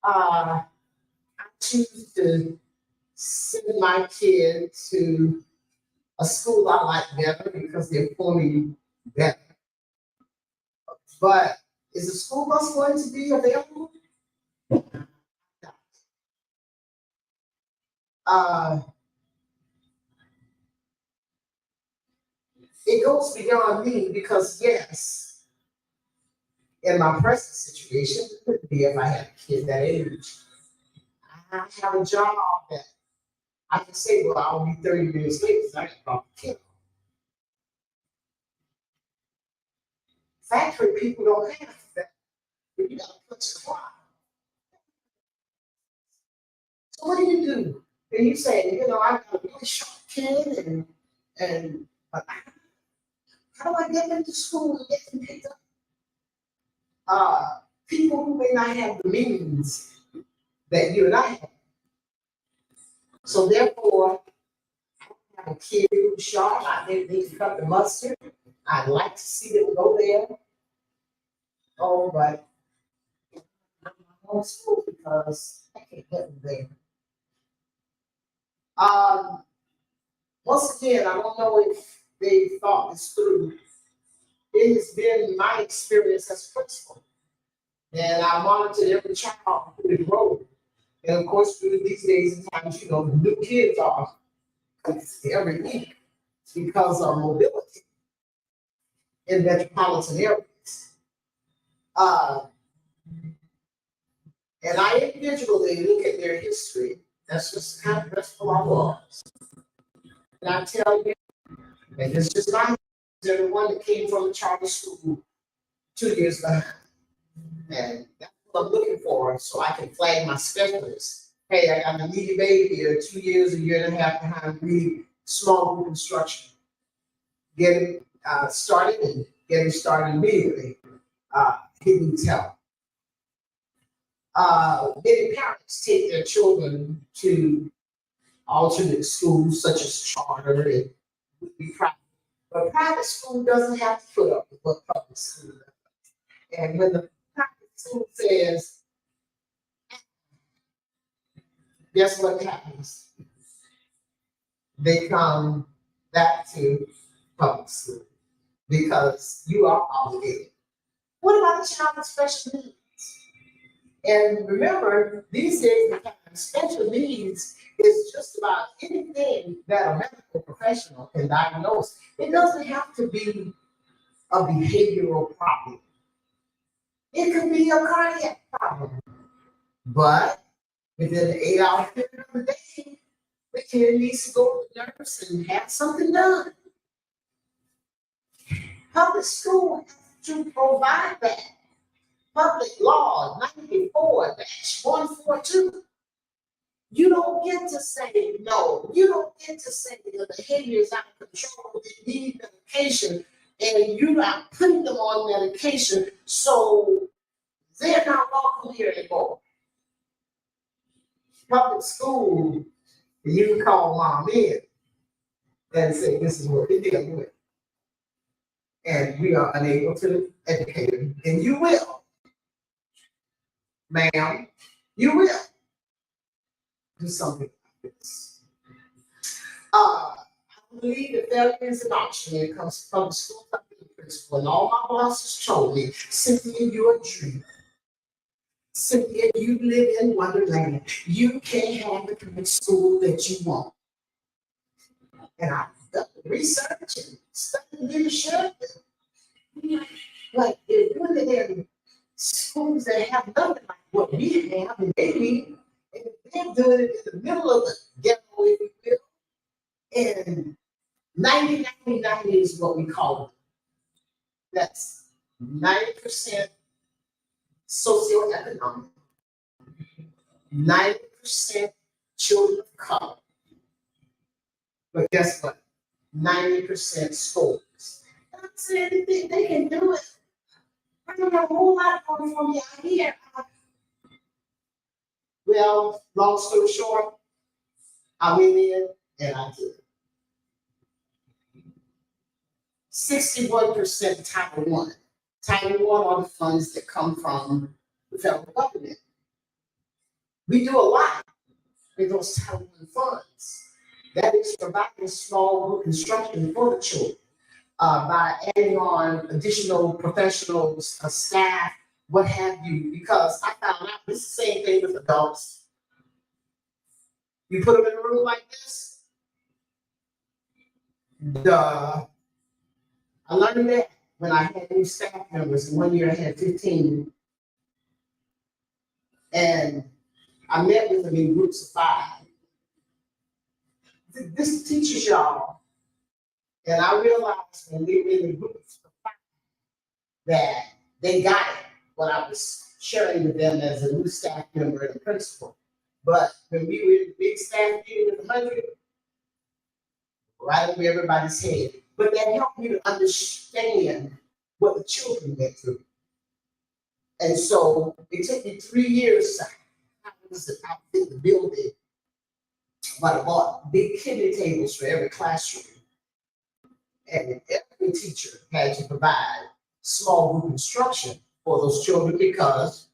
I choose to send my kid to a school I like better because they're for me better. But is the school bus going to be available? It goes beyond me because yes, in my present situation, it could be if I had a kid that age. I have a job that I can say, well, I'll be 30 minutes late because I got a kid. Factory people don't have that. You gotta put your clock. So what do? And you say, you know, I got a really sharp kid and how do I get them to school and get them picked up? People who may not have the means that you and I have. So therefore, I have a kid who's sharp. They can cut the mustard. I'd like to see them go there. Oh, but I'm not going to school because I can't get them there. Once again, I don't know if they thought this through. It has been my experience as a principal. And I monitored every child who enrolled. And of course, through these days and times, you know, new kids are every week because of mobility in metropolitan areas. And I individually look at their history. That's just the kind of principal I was. And I tell you, and it's just my the one that came from a charter school 2 years behind. And that's what I'm looking for, so I can flag my specialists. Hey, I got a needy baby, or 2 years, a year and a half behind me, small group instruction. Get it started and get it started immediately. He needs help. Many parents take their children to alternate schools such as charter and private. But private school doesn't have to put up with what public school does. And when the private school says, guess what happens? They come back to public school because you are obligated. What about a child with special needs? And remember, these days, special needs is just about anything that a medical professional can diagnose. It doesn't have to be a behavioral problem. It could be a cardiac problem. But within an 8-hour period of the day, the kid needs to go to the nurse and have something done. Public school has to provide that. Public law 94-142. You don't get to say no. You don't get to say the behavior is out of control. They need medication, and you're not putting them on medication, so they're not welcome here anymore. Public school, you can call mom in and say, this is what we're dealing with. And we are unable to educate them. And you will. Ma'am, you will do something like this. I believe that there is an option when it comes from the school company principal. And all my bosses told me, Cynthia, you're a dreamer. Cynthia, you live in Wonderland. You can have the kind of school that you want. And I've done research and studied leadership. Like, if you're in schools that have nothing like what we have, and maybe and they're doing it in the middle of the ghetto, if you will. And 90 is what we call it. That's 90% socioeconomic, 90% children of color. But guess what? 90% schools. And I'm saying they can do it. I don't have a whole lot going for me out here. Well, long story short, I went in and I did. 61% Title I. Title I are the funds that come from the federal government. We do a lot with those Title I funds. That is providing small group instruction for the children by adding on additional professionals, staff, what have you, because I found out this is the same thing with adults. You put them in a room like this, I learned that when I had new staff members. In 1 year I had 15. And I met with them in groups of 5. This teaches y'all. And I realized when we were in the groups of 5 that they got it, what I was sharing with them as a new staff member and a principal. But when we were in the big staff meeting with 100, right over everybody's head. But that helped me to understand what the children went through. And so it took me 3 years to outfit the building. But I bought big kidney tables for every classroom. And every teacher had to provide small group instruction for those children because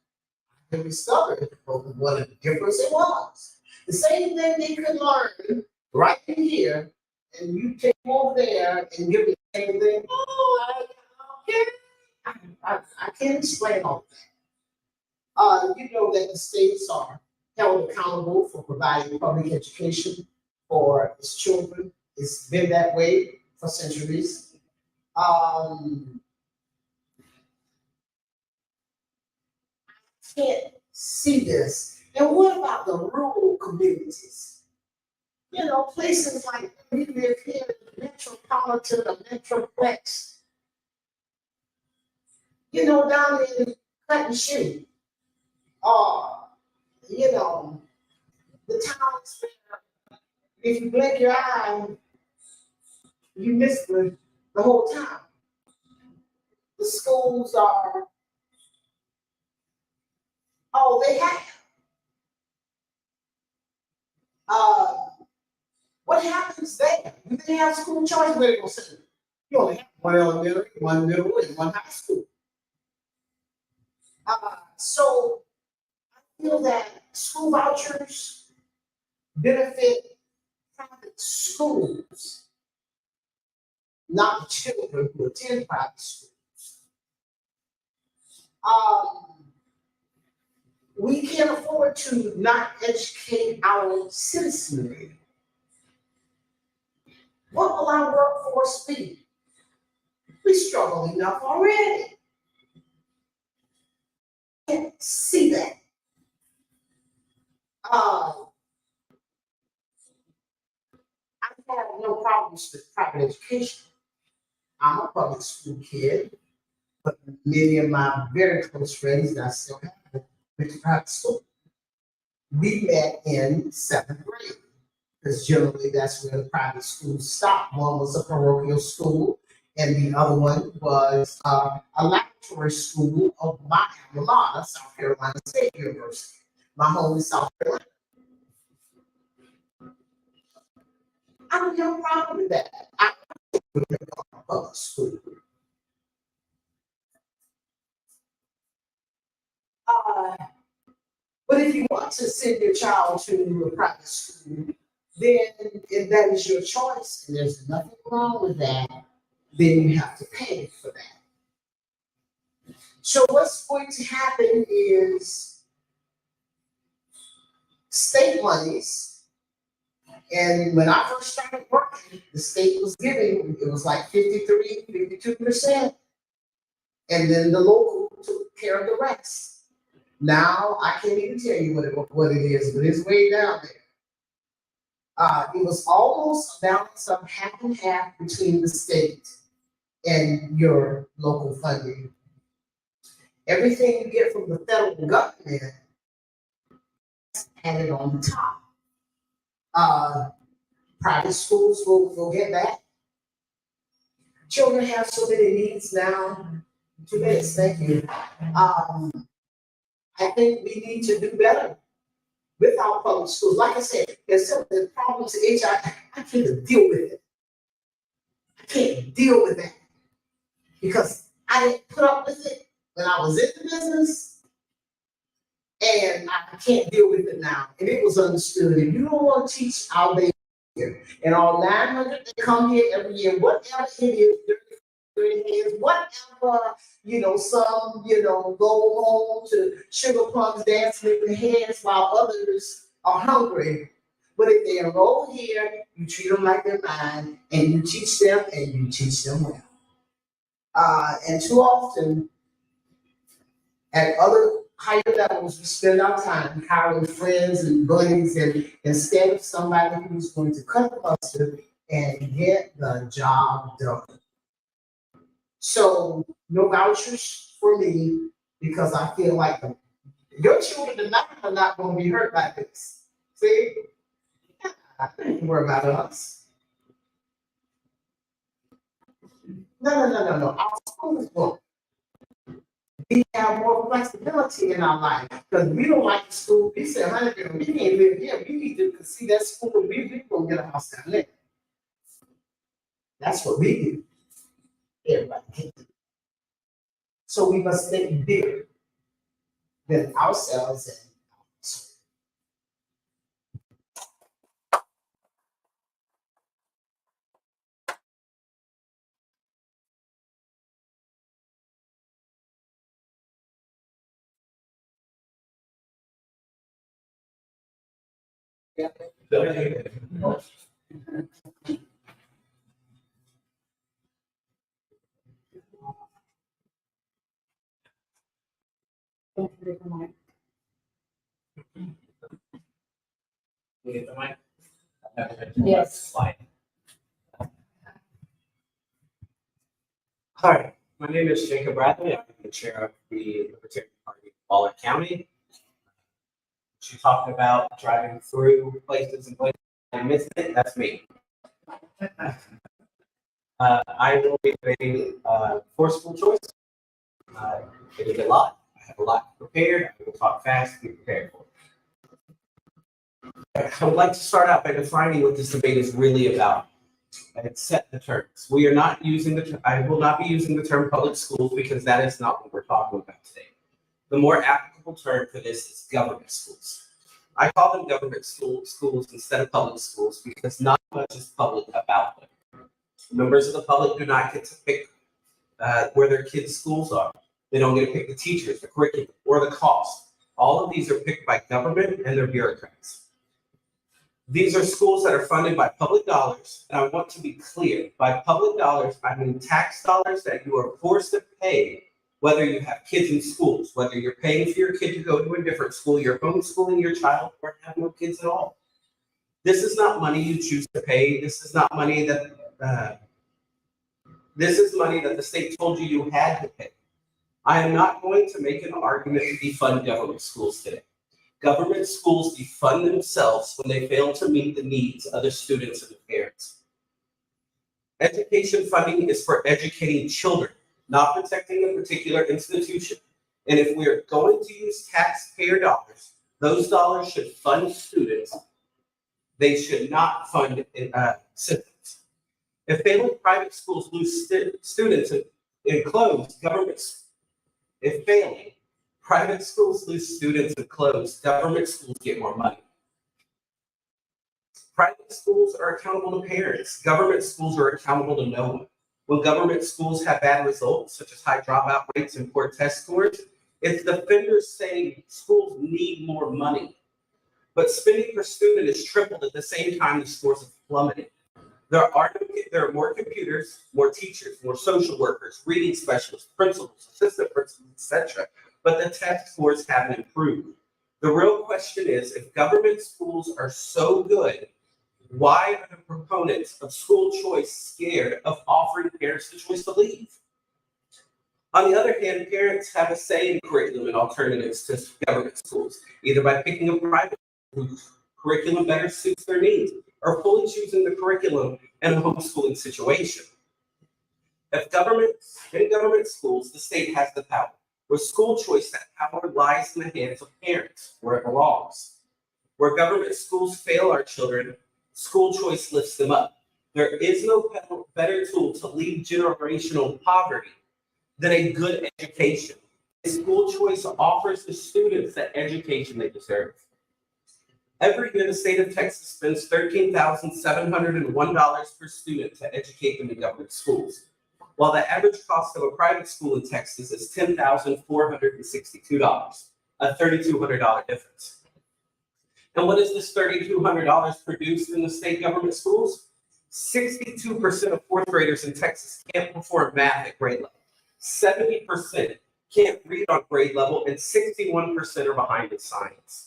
they discovered what a difference it was. The same thing they could learn right in here, and you take them over there and give them the same thing. Oh, I can't explain all that. You know that the states are held accountable for providing public education for its children. It's been that way for centuries. I can't see this. And what about the rural communities? You know, places like we live here in the metropolitan or metroplex. You know, down in Clinton Shoe, you know, the towns where if you blink your eye, you miss the whole town. The schools are all they have. What happens there? You didn't have school choice medical center. You only have one elementary, one middle, and one high school. So I feel that school vouchers benefit private schools, not the children who attend private schools. We can't afford to not educate our citizenry. What will our workforce be? We struggle enough already. Can't see that. I have no problems with private education. I'm a public school kid, but many of my very close friends that I still have went to private school. We met in 7th grade, because generally that's where the private schools stop. One was a parochial school, and the other one was a laboratory school of my alma mater, South Carolina State University. My home is South Carolina. I don't have a problem with that. I would have gone to public school. But if you want to send your child to a private school, then if that is your choice, and there's nothing wrong with that, then you have to pay for that. So what's going to happen is state monies. And when I first started working, the state was giving, it was like 53, 52%. And then the local took care of the rest. Now, I can't even tell you what it is, but it's way down there. It was almost a balance of half and half between the state and your local funding. Everything you get from the federal government added on the top. Private schools will get that. Children have so many needs now. 2 minutes, thank you. I think we need to do better with our public schools. Like I said, there's some of the problems I can't even deal with it. I can't deal with that because I didn't put up with it when I was in the business, and I can't deal with it now. And it was understood. If you don't want to teach our baby here, and all 900 that come here every year, whatever it is, dirty hands, whatever, some, go home to sugar plums dancing in their hands while others are hungry. But if they enroll here, you treat them like they're mine, and you teach them well. And too often, at other higher levels, we spend our time hiring friends and buddies, and instead of somebody who's going to cut the mustard and get the job done. So no vouchers for me, because I feel like your children tonight are not going to be hurt by this. See, I don't worry about us. No. Our schools will. We have more flexibility in our life because we don't like the school. We say, honey, we can't live here. We need to see that school. We going to get a house down there. That's what we do. Everybody can do. So we must think bigger than ourselves and Yes. All right, my name is Jacob Bradley. I'm the chair of the Libertarian Party of Waller County. She talked about driving through places and and missing it. That's me. I will be debating forceful choice. It is a lot. I have a lot prepared. I will talk fast, be prepared for it. I would like to start out by defining what this debate is really about. And set the terms. We are not using I will not be using the term public schools because that is not what we're talking about today. The more applicable term for this is government schools. I call them government schools instead of public schools because not much is public about them. Members of the public do not get to pick where their kids' schools are. They don't get to pick the teachers, the curriculum, or the cost. All of these are picked by government and their bureaucrats. These are schools that are funded by public dollars, and I want to be clear, by public dollars, I mean tax dollars that you are forced to pay, whether you have kids in schools, whether you're paying for your kid to go to a different school, you're homeschooling your child, or have no kids at all. This is not money you choose to pay. This is not money that, this is money that the state told you had to pay. I am not going to make an argument to defund government schools today. Government schools defund themselves when they fail to meet the needs of their students and their parents. Education funding is for educating children, not protecting a particular institution. And if we are going to use taxpayer dollars, those dollars should fund students. They should not fund citizens. If failing private schools lose students and close governments, if failing private schools lose students and close, government schools get more money. Private schools are accountable to parents. Government schools are accountable to no one. When government schools have bad results, such as high dropout rates and poor test scores, it's the vendors saying schools need more money. but spending per student is tripled at the same time the scores have plummeted. There are more computers, more teachers, more social workers, reading specialists, principals, assistant principals, etc. But the test scores haven't improved. The real question is, if government schools are so good, why are the proponents of school choice scared of offering parents the choice to leave? On the other hand, parents have a say in curriculum and alternatives to government schools, either by picking a private whose curriculum better suits their needs, or fully choosing the curriculum in a homeschooling situation. In government schools, the state has the power. With school choice, that power lies in the hands of parents, where it belongs. Where government schools fail our children, school choice lifts them up. There is no better tool to lead generational poverty than a good education. School choice offers the students the education they deserve. Every year, the state of Texas spends $13,701 per student to educate them in government schools, while the average cost of a private school in Texas is $10,462, a $3,200 difference. And what does this $3,200 produce in the state government schools? 62% of fourth graders in Texas can't perform math at grade level. 70% can't read on grade level, and 61% are behind in science.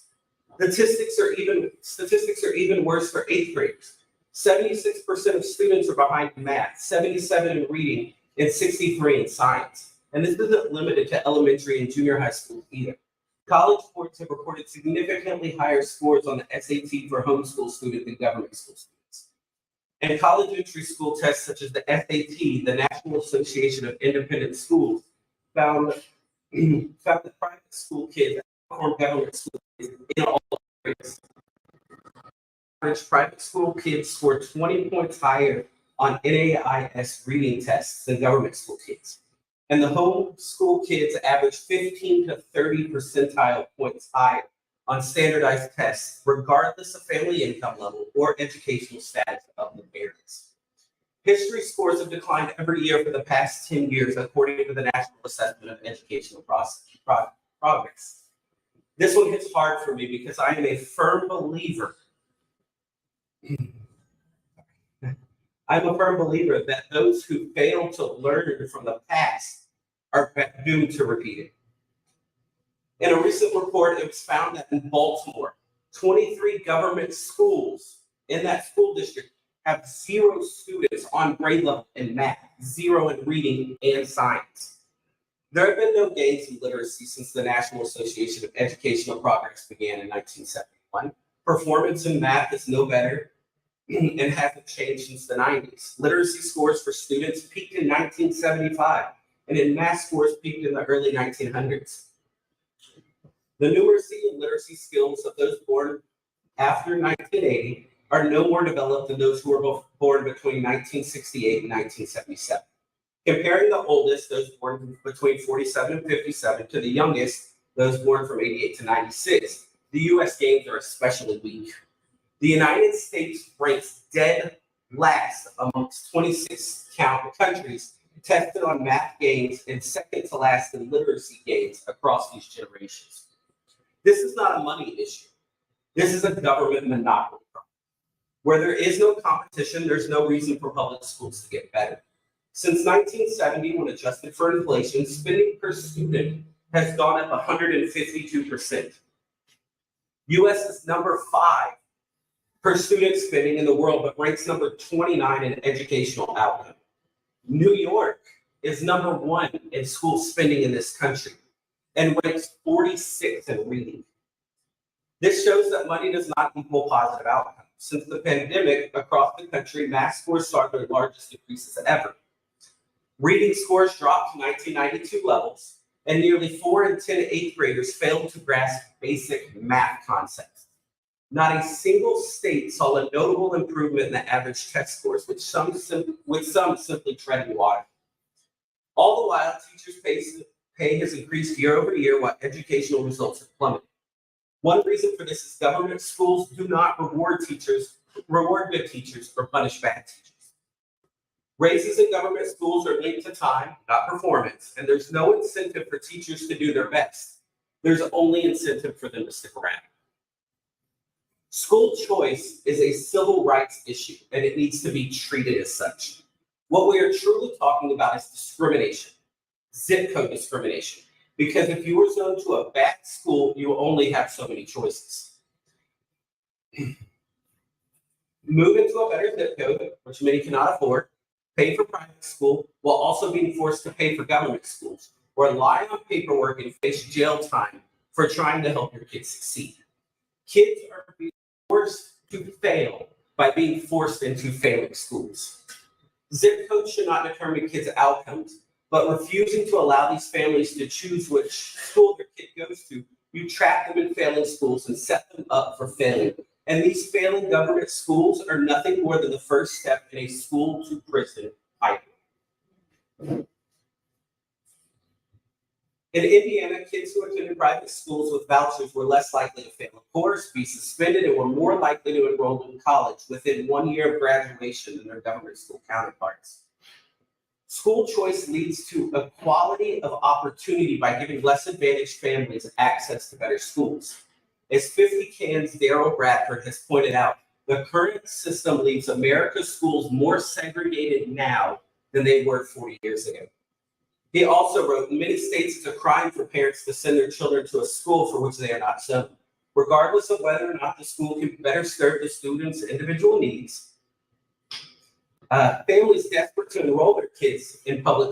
Statistics are even worse for eighth graders. 76% of students are behind in math, 77 in reading, and 63 in science. And this isn't limited to elementary and junior high schools either. College boards have reported significantly higher scores on the SAT for homeschool students than government school students. And college entry school tests such as the SAT, the National Association of Independent Schools, found that private school kids outperform government school kids in all areas. Average private school kids score 20 points higher on NAIS reading tests than government school kids. And the homeschool kids average 15 to 30 percentile points higher on standardized tests, regardless of family income level or educational status of the parents. History scores have declined every year for the past 10 years, according to the National Assessment of Educational Progress. This one hits hard for me because I am a firm believer. I'm a firm believer that those who fail to learn from the past are doomed to repeat it. In a recent report, it was found that in Baltimore, 23 government schools in that school district have 0 students on grade level in math, 0 in reading and science. There have been no gains in literacy since the National Association of Educational Progress began in 1971. Performance in math is no better and hasn't changed since the 90s. Literacy scores for students peaked in 1975, and in math scores peaked in the early 1900s. The numeracy and literacy skills of those born after 1980 are no more developed than those who were born between 1968 and 1977. Comparing the oldest, those born between 47 and 57, to the youngest, those born from 88 to 96, the U.S. gains are especially weak. The United States ranks dead last amongst 26 countries tested on math gains and second to last in literacy gains across these generations. This is not a money issue. This is a government monopoly problem. Where there is no competition, there's no reason for public schools to get better. Since 1970, when adjusted for inflation, spending per student has gone up 152%. U.S. is number 5 per student spending in the world, but ranks number 29 in educational outcome. New York is number 1 in school spending in this country and ranks 46 in reading. This shows that money does not equal positive outcomes. Since the pandemic, across the country, math scores saw their largest increases ever. Reading scores dropped to 1992 levels, and nearly 4 in 10 eighth graders failed to grasp basic math concepts. Not a single state saw a notable improvement in the average test scores, with some simply treading water. All the while, teachers' pay has increased year over year, while educational results have plummeted. One reason for this is government schools do not reward good teachers, or punish bad teachers. Raises in government schools are linked to time, not performance, and there's no incentive for teachers to do their best. There's only incentive for them to stick around. School choice is a civil rights issue, and it needs to be treated as such. What we are truly talking about is discrimination, zip code discrimination. Because if you were zoned to a bad school, you only have so many choices. Move into a better zip code, which many cannot afford, pay for private school, while also being forced to pay for government schools, or lie on paperwork and face jail time for trying to help your kids succeed. Kids are being forced to fail by being forced into failing schools. Zip codes should not determine kids' outcomes, but refusing to allow these families to choose which school their kid goes to, you trap them in failing schools and set them up for failure. And these failing government schools are nothing more than the first step in a school to prison pipeline. In Indiana, kids who attended private schools with vouchers were less likely to fail a course, be suspended, and were more likely to enroll in college within 1 year of graduation than their government school counterparts. School choice leads to equality of opportunity by giving less advantaged families access to better schools. As 50 Can's Daryl Bradford has pointed out, the current system leaves America's schools more segregated now than they were 40 years ago. He also wrote, in many states, it's a crime for parents to send their children to a school for which they are not zoned, regardless of whether or not the school can better serve the students' individual needs. Families desperate to enroll their kids in better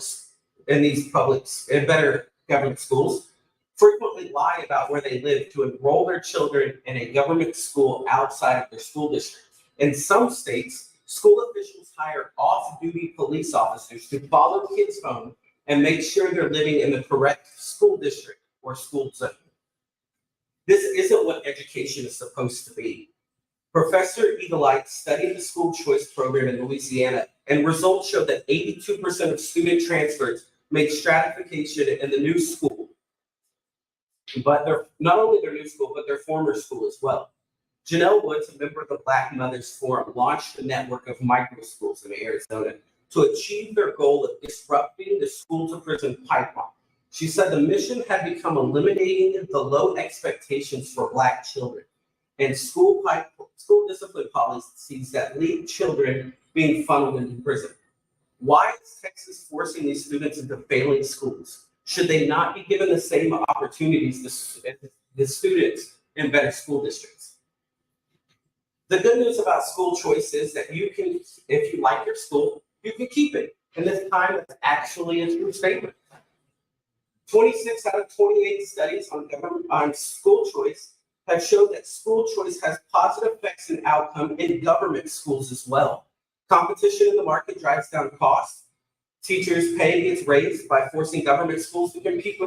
government schools frequently lie about where they live to enroll their children in a government school outside of their school district. In some states, school officials hire off-duty police officers to follow kids home and make sure they're living in the correct school district or school zone. This isn't what education is supposed to be. Professor Eaglelight studied the school choice program in Louisiana, and results showed that 82% of student transfers made stratification in the new school, but not only their new school, but their former school as well. Janelle Woods, a member of the Black Mothers Forum, launched a network of micro schools in Arizona to achieve their goal of disrupting the school-to-prison pipeline. She said the mission had become eliminating the low expectations for Black children and school discipline policies that lead children being funneled into prison. Why is Texas forcing these students into failing schools? Should they not be given the same opportunities as the students in better school districts? The good news about school choice is that you can, if you like your school, you can keep it. And this time, that's actually a true statement. 26 out of 28 studies on school choice have showed that school choice has positive effects and outcome in government schools as well. Competition in the market drives down costs. Teachers' pay gets raised by forcing government schools to compete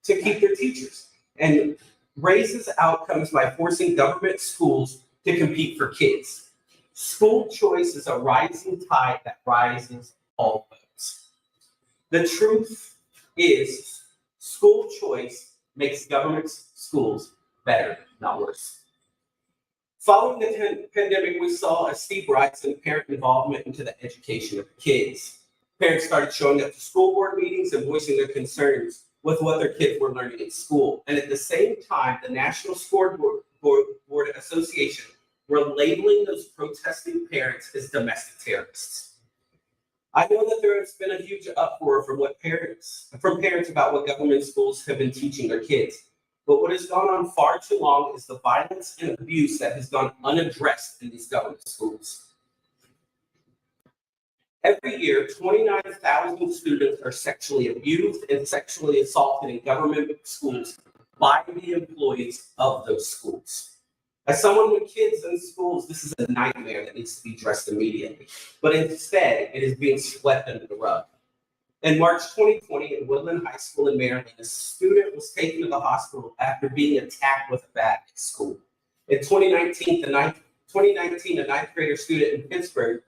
to keep their teachers, and raises outcomes by forcing government schools to compete for kids. School choice is a rising tide that rises all boats. The truth is, school choice makes government schools better, not worse. Following the pandemic, we saw a steep rise in parent involvement into the education of kids. Parents started showing up to school board meetings and voicing their concerns with what their kids were learning in school. And at the same time, the National Scoreboard Board Association were labeling those protesting parents as domestic terrorists. I know that there has been a huge uproar from parents about what government schools have been teaching their kids. But what has gone on far too long is the violence and abuse that has gone unaddressed in these government schools. Every year, 29,000 students are sexually abused and sexually assaulted in government schools by the employees of those schools. As someone with kids in schools, this is a nightmare that needs to be addressed immediately. But instead, it is being swept under the rug. In March 2020, in Woodland High School in Maryland, a student was taken to the hospital after being attacked with a bat at school. In 2019, a ninth grader student in Pittsburgh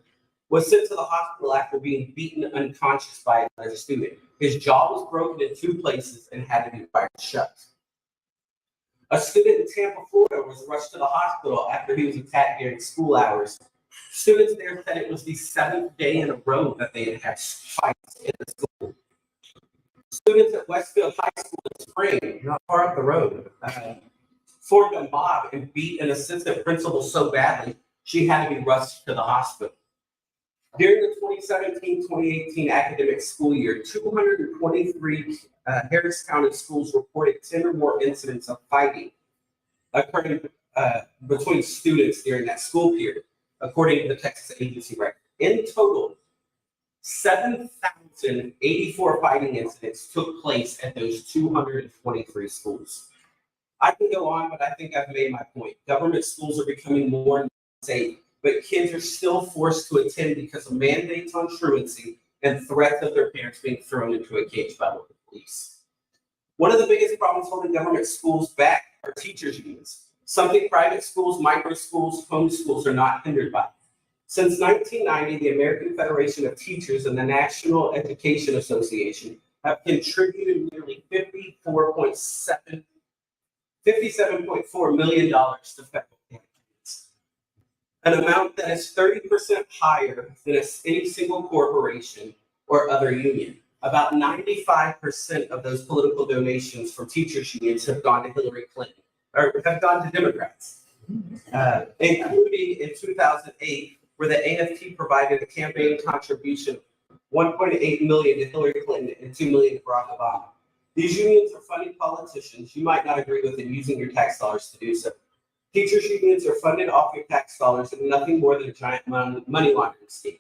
was sent to the hospital after being beaten unconscious by another student. His jaw was broken in 2 places and had to be wired shut. A student in Tampa, Florida was rushed to the hospital after he was attacked during school hours. Students there said it was the 7th day in a row that they had had fights in the school. Students at Westfield High School in Spring, not far up the road, formed a mob and beat an assistant principal so badly she had to be rushed to the hospital. During the 2017-2018 academic school year, 223 Harris County schools reported 10 or more incidents of fighting occurring between students during that school period, according to the Texas agency record. In total, 7,084 fighting incidents took place at those 223 schools. I can go on, but I think I've made my point. Government schools are becoming more and more safe, but kids are still forced to attend because of mandates on truancy and threats of their parents being thrown into a cage by local police. One of the biggest problems holding government schools back are teachers' unions. Something private schools, micro schools, home schools are not hindered by. Since 1990, the American Federation of Teachers and the National Education Association have contributed nearly $57.4 million to federal campaigns, an amount that is 30% higher than any single corporation or other union. About 95% of those political donations from teachers' unions have gone to Hillary Clinton, or have gone to Democrats, including in 2008, where the AFT provided a campaign contribution of $1.8 million to Hillary Clinton and $2 million to Barack Obama. These unions are funding politicians you might not agree with and using your tax dollars to do so. Teachers' unions are funded off your tax dollars and nothing more than a giant money laundering scheme.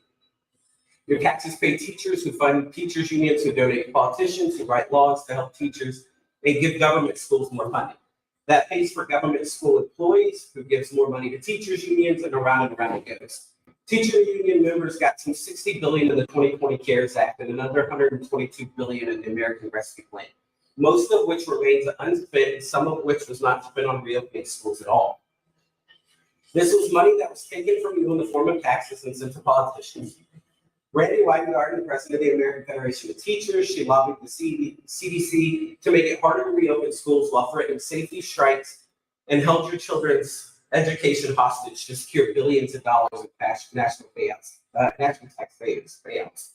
Your taxes pay teachers who fund teachers' unions, who donate to politicians, who write laws to help teachers, and give government schools more funding. That pays for government school employees, who gives more money to teachers' unions, and around it goes. Teacher union members got some $60 billion in the 2020 CARES Act and another $122 billion in the American Rescue Plan, most of which remains unspent, and some of which was not spent on reopening schools at all. This was money that was taken from you in the form of taxes and sent to politicians. Randy Weingarten, president of the American Federation of Teachers, she lobbied the CDC to make it harder to reopen schools while threatening safety strikes and held your children's education hostage to secure billions of dollars in cash national payouts, national tax payouts.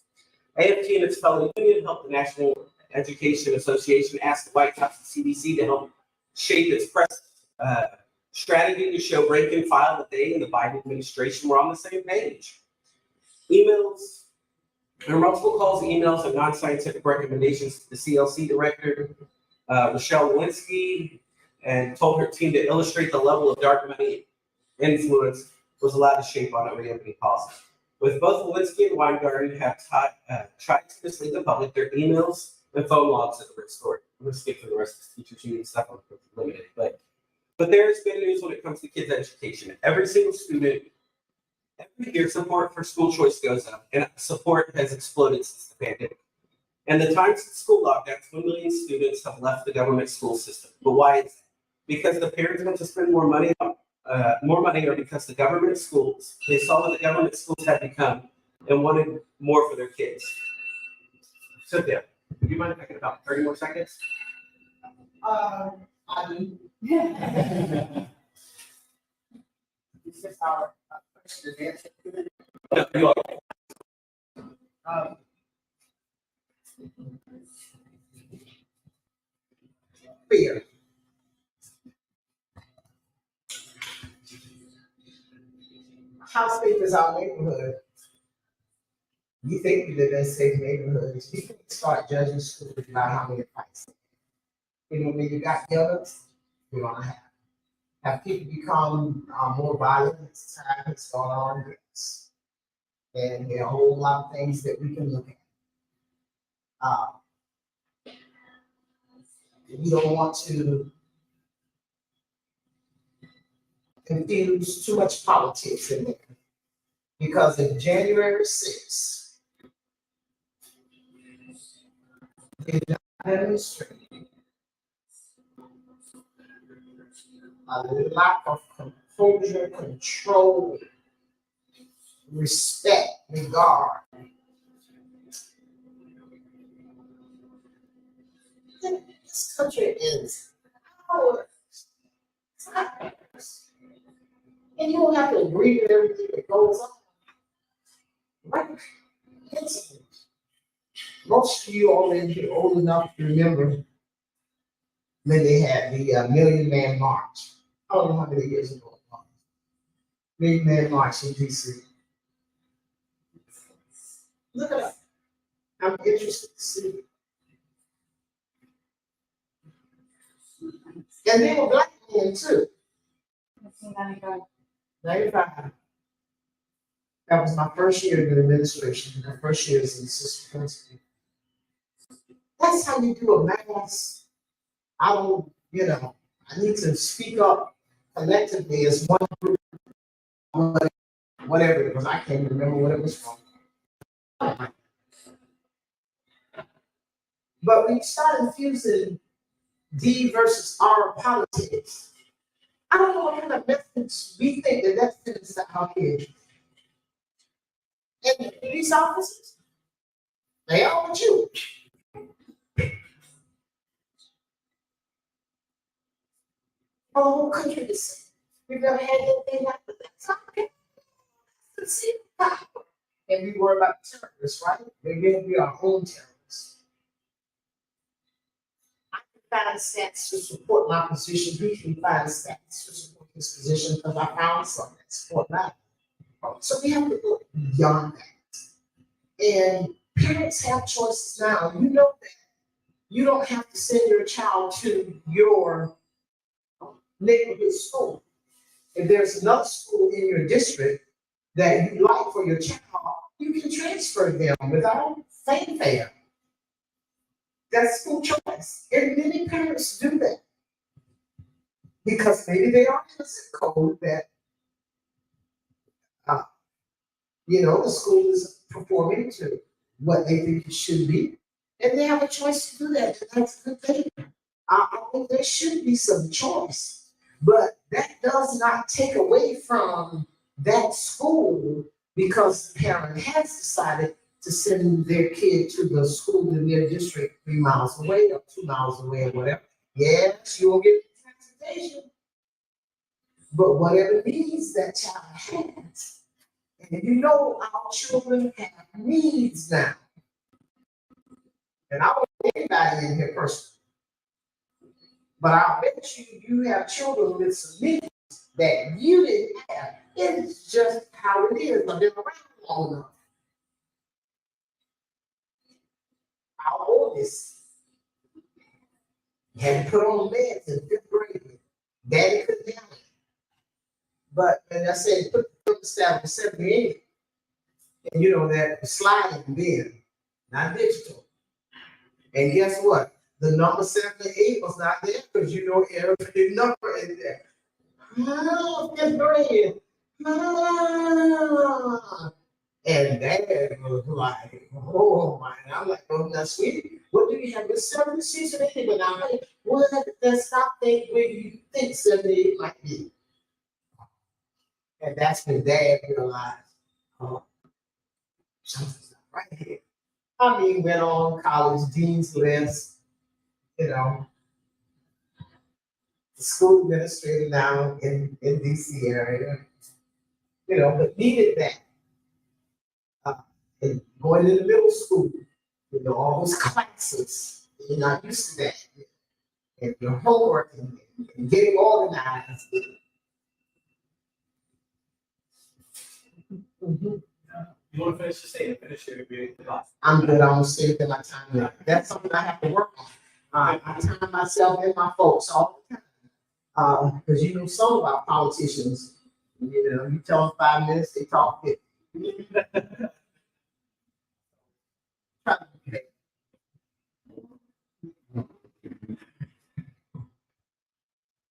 AFT and its fellow union helped the National Education Association ask the White House and CDC to help shape its press strategy to show rank and file that they and the Biden administration were on the same page. Emails, there were multiple calls, emails, and non-scientific recommendations to the CLC director, Rochelle Lewinsky, and told her team to illustrate the level of dark money influence was allowed to shape on a reopening policy. With both Lewinsky and Weingarten have tried to mislead the public, their emails and phone logs that were restored. I'm going to skip through the rest of the teachers union stuff, I'm limited, but there has been news when it comes to kids' education. Every single student, every year, support for school choice goes up, and support has exploded since the pandemic. And the time since school lockdowns, 1 million students have left the government school system. But why is that? Because the parents want to spend more money, or because the government schools, they saw what the government schools had become and wanted more for their kids. Sit down. Do you mind if I get about 30 more seconds? I do. It's just our question and answer. No, you are. Fear. How safe is our neighborhood? You think we live in safe neighborhoods, you can start judging schools by how many fights. You know, when you got killers, you're gonna have people become more violent as time has gone on. Yes. And there are a whole lot of things that we can look at. We don't want to infuse too much politics in there. Because of January 6th, they demonstrated a lack of composure, control, respect, regard. This country is ours. It's not ours. And you don't have to agree with everything that goes on. Right? Most of you all in here old enough to remember when they had the Million Man March. I don't know how many years ago it was. Big man march in DC. Look it up. I'm interested to see. And they were black men too. 95. That was my first year in the administration, my first year as an assistant principal. That's how you do a mass. I don't, I need to speak up collectively as one group, whatever it was. I can't remember what it was from. But when you start infusing D versus R politics, I don't know what kind of methods we think that fits our kids. And police officers, they all Jewish. The whole country is saying, we've never had anything like that. That's okay. Let's see the power. And we worry about terrorists, right? We're going to be our own terrorists. I can find stats to support my position. He can find stats to support his position because I found some that support that. So we have to look beyond that. And parents have choices now. You know that. You don't have to send your child to your neighborhood school. If there's another school in your district that you like for your child, you can transfer them without fanfare. That's school choice. And many parents do that. Because maybe they are in a zip code that, the school is performing to what they think it should be. And they have a choice to do that. And that's a good thing. I think there should be some choice. But that does not take away from that school because the parent has decided to send their kid to the school in their district 3 miles away or 2 miles away or whatever. Yes, you will get transportation. But whatever needs that child has. And our children have needs now. And I don't want anybody in here personally. But I bet you have children with some needs that you didn't have. It's just how it is. I've been around long enough. Our oldest had to put on meds in 5th grade. Daddy couldn't handle it. But when I said put the thermostat on 78, and that sliding bed, not digital. And guess what? The number 78 was not there because every number is there. 5th grade. And Dad was like, oh my. And I'm like, oh, now, sweetie, what do you have? It's 76 and 80, but now, what that stop thing where you think 78 might be? And that's when Dad realized, oh, something's not right here. Went on college dean's list, the school administrator now in DC area, but needed that. And going into middle school, all those classes, you're not used to that. And your homework and getting organized. Mm-hmm. You want to finish the statement? Finish your class. I'm good. I'm gonna stay within my time limit. That's something I have to work on. I time myself and my folks all the time. Because some of our politicians, you tell them 5 minutes, they talk 50.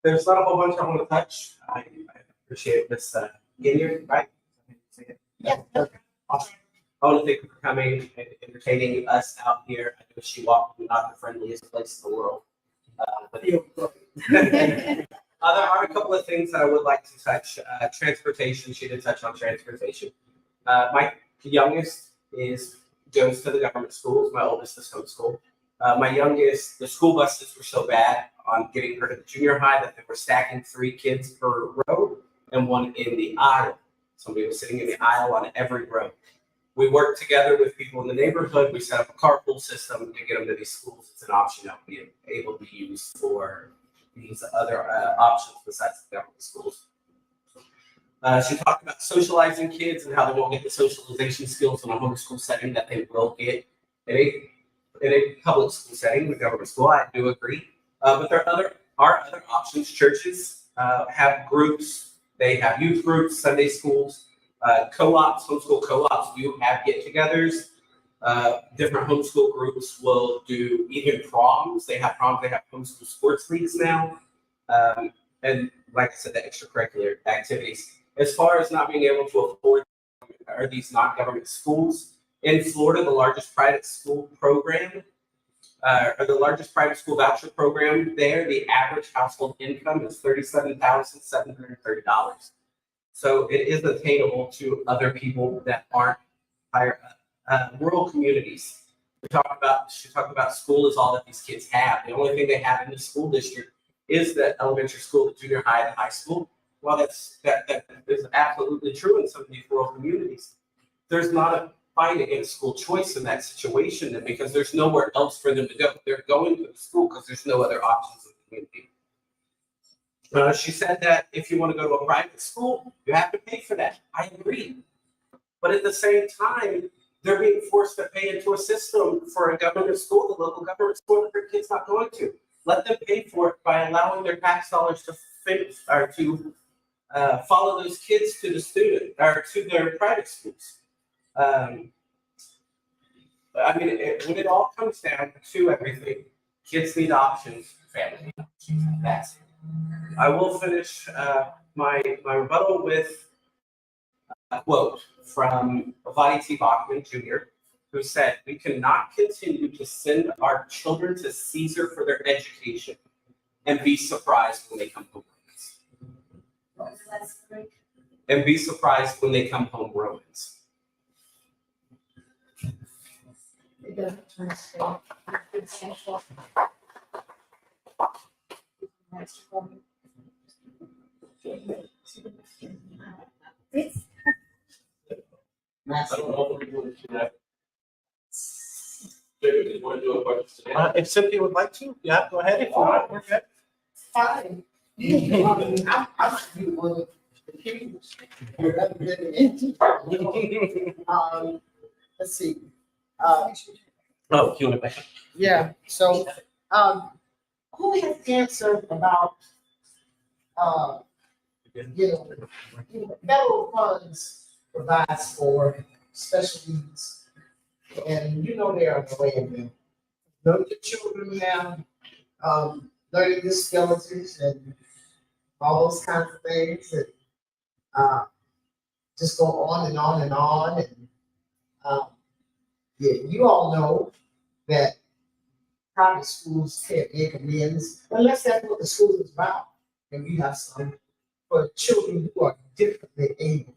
There's not a whole bunch I want to touch. I appreciate this Gideon, right? Yeah. Awesome. I want to thank you for coming and entertaining us out here. I know she walked not the friendliest place in the world. But there are a couple of things that I would like to touch. Transportation, she did touch on transportation. My youngest goes to the government schools. My oldest is homeschooled. My youngest, the school buses were so bad on getting her to the junior high that they were stacking 3 kids per row and 1 in the aisle. Somebody was sitting in the aisle on every row. We worked together with people in the neighborhood. We set up a carpool system to get them to these schools. It's an option that we'll be able to use for, these other options besides the government schools. She talked about socializing kids and how they won't get the socialization skills in a homeschool setting that they will get in a public school setting, the government school. I do agree. But there are other options. Churches have groups. They have youth groups, Sunday schools, co-ops, homeschool co-ops do have get-togethers. Different homeschool groups will do even proms. They have proms. They have homeschool sports leagues now. And like I said, the extracurricular activities. As far as not being able to afford are these non-government schools, in Florida, the largest private school program, or the largest private school voucher program there, the average household income is $37,730. So it is attainable to other people that aren't higher rural communities. She talked about school is all that these kids have. The only thing they have in the school district is the elementary school, the junior high, the high school. Well, that is absolutely true in some of these rural communities. There's not a fight against school choice in that situation, and because there's nowhere else for them to go. They're going to the school because there's no other options in the community. She said that if you want to go to a private school, you have to pay for that. I agree. But at the same time, they're being forced to pay into a system for a government school, the local government school that their kid's not going to. Let them pay for it by allowing their tax dollars to follow those kids to the student or to their private schools. When it all comes down to everything, kids need options, families need options. That's it. I will finish my rebuttal with a quote from Vadi T. Bachman Jr., who said, "We cannot continue to send our children to Caesar for their education and be surprised when they come home ruins." And be surprised when they come home ruins. It's I don't know if we're doing that. David, do you want to do a question today? If Cynthia would like to, yeah, go ahead. If not, we're good. Fine. I might be one of the people who haven't been into. Let's see. Oh, you want to back? Yeah, so, who has answered about, federal funds provides for special needs. And they are the way of them. Know the children have, learning disabilities and all those kinds of things and, just go on and on and on. And, you all know that private schools can't make amends unless that's what the school is about. And we have some for children who are differently able.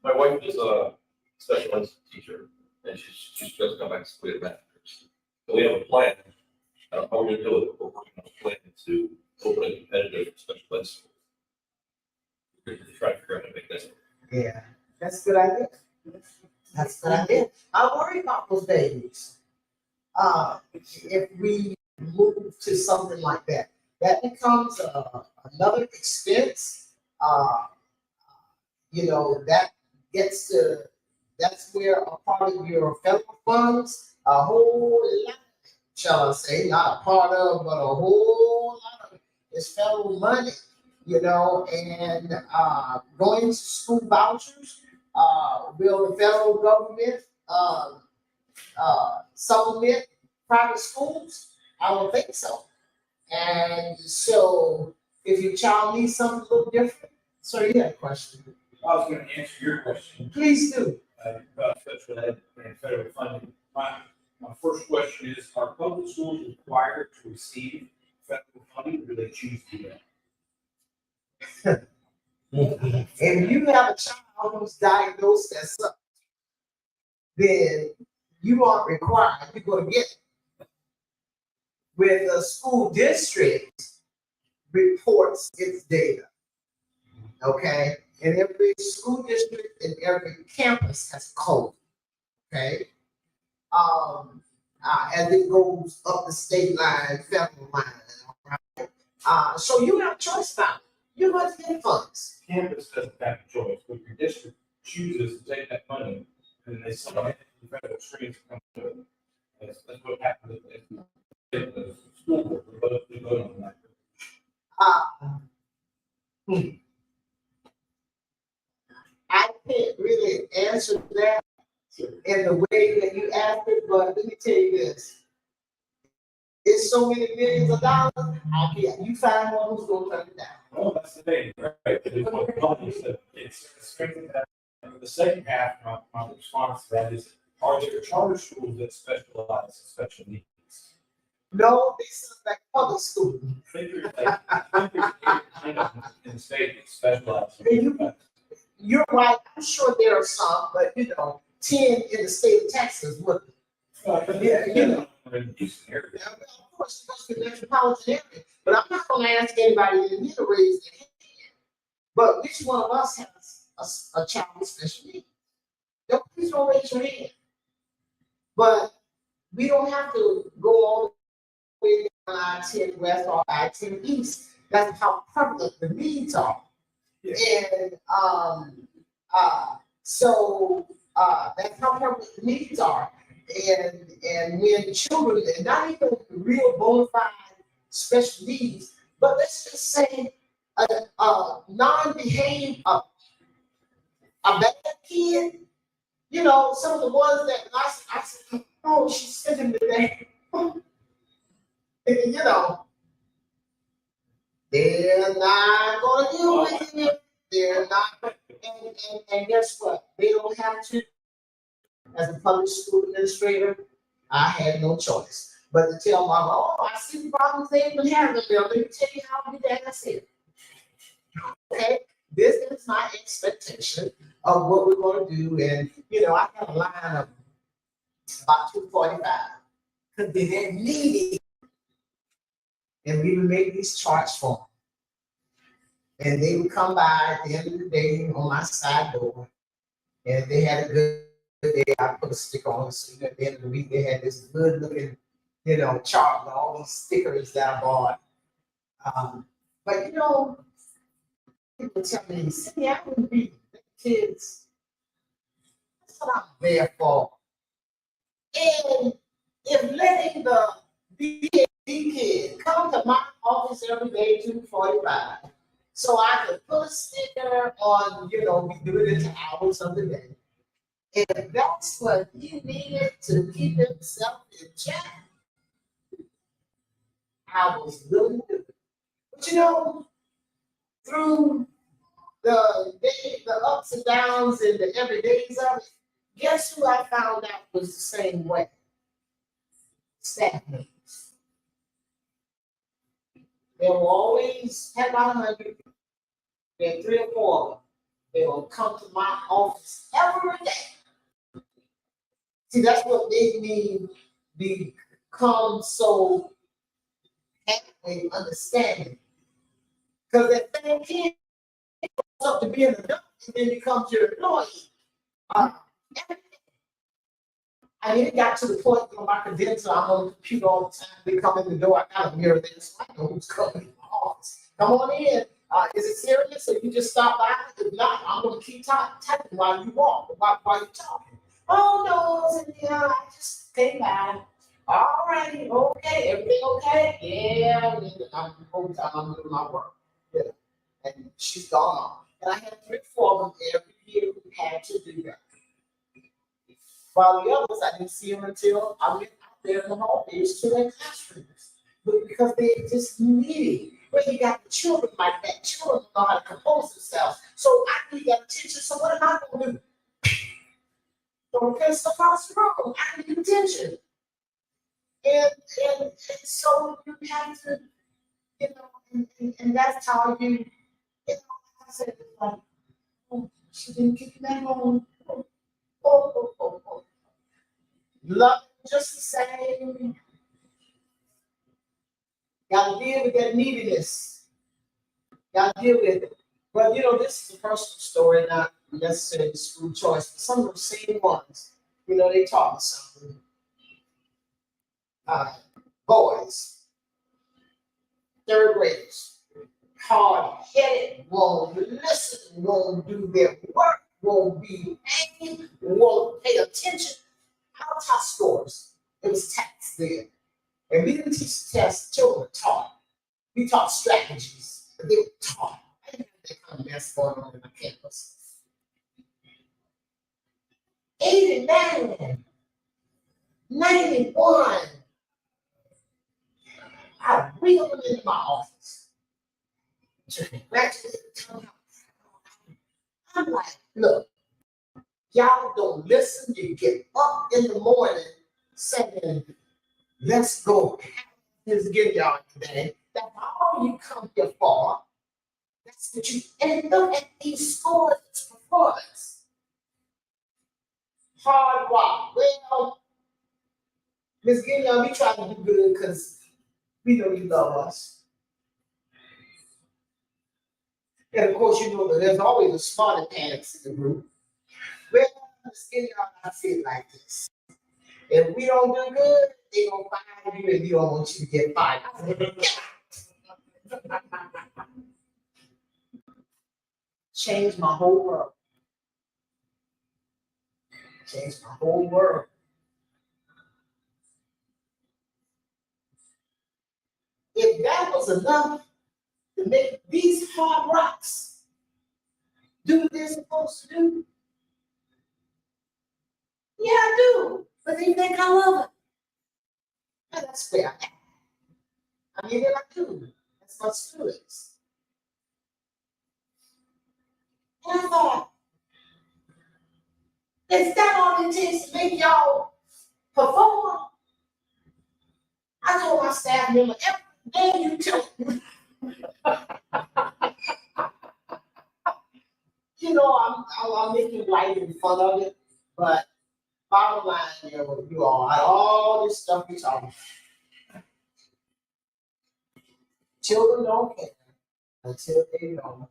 My wife is a special ed teacher, and she's just come back to school at Masters. So we have a plan. How we're going to do it, we're working on a plan to open a competitive special ed school. We're going to try to figure out how to make that. Yeah, that's a good idea. That's a good idea. I worry about those babies. If we move to something like that, that becomes another expense. That's where a part of your federal funds, a whole lot, shall I say, not a part of, but a whole lot of it is federal money, and going to school vouchers, will the federal government supplement private schools? I don't think so. And so if your child needs something a little different, so you had a question. I was going to answer your question Please do. about special ed and federal funding. My first question is, are public schools required to receive federal funding, or do they choose to do that? If you have a child who's diagnosed as such, then you aren't required, you're going to get it. When the school district reports its data, okay? And every school district and every campus has code, okay? as it goes up the state line, federal line, all right? So you have a choice now. You're going to get funds. Campus doesn't have a choice, but your district chooses to take that money and they sell it to the federal streams to come to it. That's what happens if the school board, we vote on that. I can't really answer that in the way that you asked it, but let me tell you this. It's so many millions of dollars, I can't, you find one who's gonna turn it down. Well, that's the thing, right? It's what the company said. It's strengthened that. The second half, my response to that is, are there charter schools that specialize in special needs? No, they sound like public school. Figure kind of in the state that specialize. You're right, I'm sure there are some, but 10 in the state of Texas would. In Houston area. Yeah, well, of course, it's the metropolitan area, but I'm not gonna ask anybody in here to raise their hand. But which one of us has a child with special needs? Please don't raise your hand. But we don't have to go all the way down I-10 West or I-10 East. That's how prevalent the needs are. Yeah. And so that's how prevalent the needs are. And when children, and not even real bona fide special needs, but let's just say a non-behave, a bad kid, some of the ones that I said, oh, she's sitting today. They're not gonna deal with it. They're not, and guess what? They don't have to. As a public school administrator, I had no choice but to tell mama, oh, I see the problems they've been having. Let me tell you how we did that's it. Okay, this is my expectation of what we're going to do. And, I have a line of about 245 because they're needed. And we would make these charts for them. And they would come by at the end of the day on my side door. And if they had a good day, I put a sticker on it. So at the end of the week, they had this good looking, chart with all these stickers that I bought. But people tell me, see, I wouldn't be kids. That's what I'm there for. And if letting the BAD kid come to my office every day, 2:45, so I could put a sticker on, we do it into hours of the day. If that's what he needed to keep himself in check, I was willing to do it. But through the ups and downs and the everydays of it, guess who I found out was the same way? Staff members. They will always have about 100. There are 3 or 4 of them. They will come to my office every day. See, that's what made me become so halfway understanding. Because that same kid goes up to be an adult and then becomes your employee. It got to the point where my credential, I'm on the computer all the time. They come in the door, I got a mirror there, so I know who's coming in my office. Come on in. Is it serious? Or you just stop by? If not, I'm going to keep typing while you walk, while you're talking. Oh, no, Cynthia, I just came by. All righty, okay, everything okay? Yeah, I'm the whole time I'm doing my work. Yeah. And she's gone on. And I had 3 or 4 of them every year who had to do that. While the others, I didn't see them until I went out there in the hallways to their classrooms. But because they just needed, when you got the children like that, children know how to compose themselves. So I need that attention. So what am I going to do? Don't piss across the room. I need attention. And so you have to, and that's how you, I said, like, oh, she didn't kick me home. Oh. Love just the same. Gotta deal with that neediness. Gotta deal with it. But this is a personal story, not necessarily school choice. But some of those same ones, they taught me something. boys, third graders, hard-headed, won't listen, won't do their work, won't be angry, won't pay attention. Our top scores, it was tests then. And we didn't teach tests, children were taught. We taught strategies, but they were taught. I didn't have that kind of mess going on in my campus. 89, 91. I wheeled them into my office to congratulate them. I'm like, look, y'all don't listen. You get up in the morning saying, let's go. Let's get y'all today. That's all you come here for. That's what you, and look at these scores, it's performance. Hard rock. Well, Miss Gideon, we try to do good because we know you love us. And of course, you know that there's always a smarter pants in the group. Well, Miss Gideon, I feel like this. If we don't do good, they gonna fire you and you don't want you to get fired. Changed my whole world. Changed my whole world. If that was enough to make these hard rocks do what they're supposed to do, yeah, I do. But they think I love it. And that's where I am. I mean, I do. That's my students. And I thought, is that all it takes to make y'all perform? I told my staff member, every day you tell me. You know, I'm making light and fun of it, but bottom line, you all this stuff you're talking about. Children don't care until they know.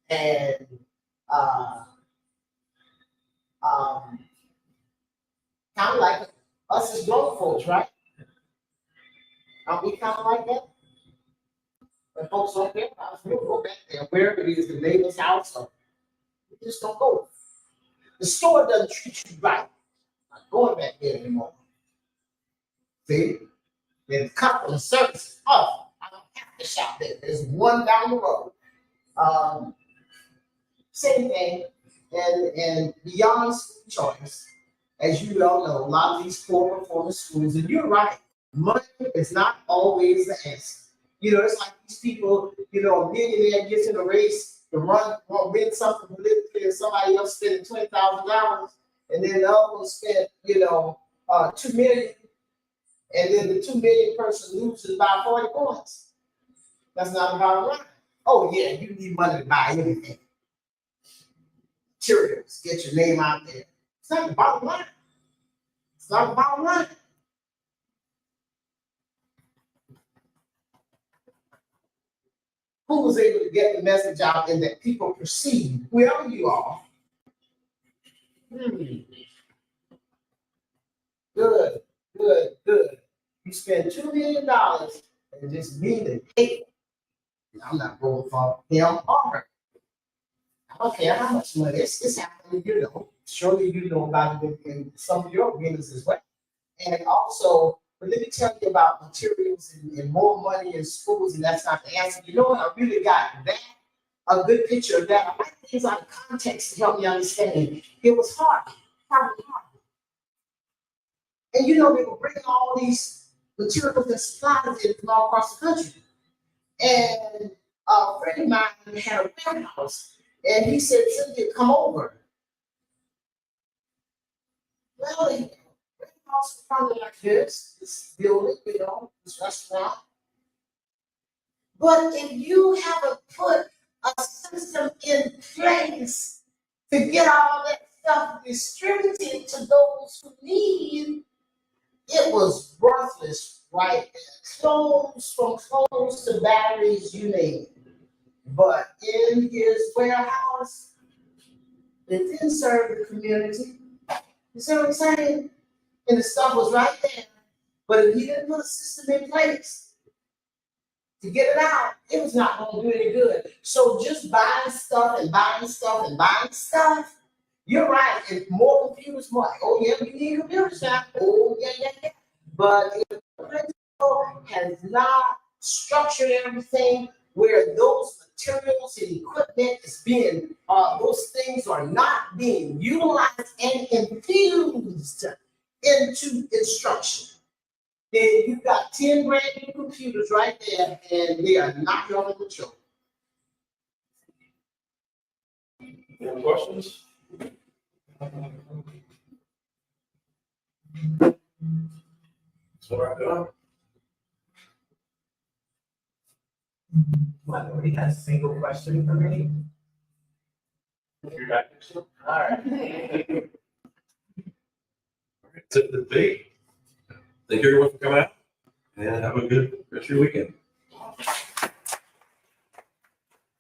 And kind of like us as grown folks, right? Aren't we kind of like that? When folks don't care about us, we'll go back there, wherever it is, the neighbor's house, or we just don't go. The store doesn't treat you right. I'm not going back there anymore. See? Then customer service. Oh, I don't have to shop there. There's one down the road. Same thing. And beyond school choice, as you all know, a lot of these poor performance schools, and you're right, money is not always the answer. You know, it's like these people, you know, a millionaire gets in a race to win something politically, and somebody else spending $20,000, and then the other one spent, $2 million, and then the 2 million person loses by 40 points. That's not about right. Oh yeah, you need money to buy anything. Materials, get your name out there. It's not the bottom line. It's not the bottom line. Who was able to get the message out and that people perceive, whoever you are? Good. You spend $2 million and just mean it. Hey, I'm not going for him or her. I don't care how much money it's happening, surely you know about it in some of your winners as well. And also, but let me tell you about materials and more money in schools, and that's not the answer. You know what? I really got a good picture of that. I like things out of context to help me understand. It was hard. And they were bringing all these materials and supplies in from all across the country. And a friend of mine had a warehouse, and he said, Cynthia, come over. Well, the warehouse was probably like this building, this restaurant. But if you haven't put a system in place to get all that stuff distributed to those who need, it was worthless, right? Clothes, from clothes to batteries, you name it. But in his warehouse, it didn't serve the community. You see what I'm saying? and the stuff was right there. But if he didn't put a system in place to get it out, it was not gonna do any good. So just buying stuff and buying stuff and buying stuff, you're right, and more computers, more, oh yeah, we need computers now, oh yeah. But if the principal has not structured everything where those materials and equipment is being, those things are not being utilized and infused into instruction, then you've got 10 brand new computers right there, and they are not going to show. Any other questions? So wrap it up. Nobody has a single question for me. You're back next time. All right. All right, to the debate. Thank you everyone for coming out and have a good rest of your weekend.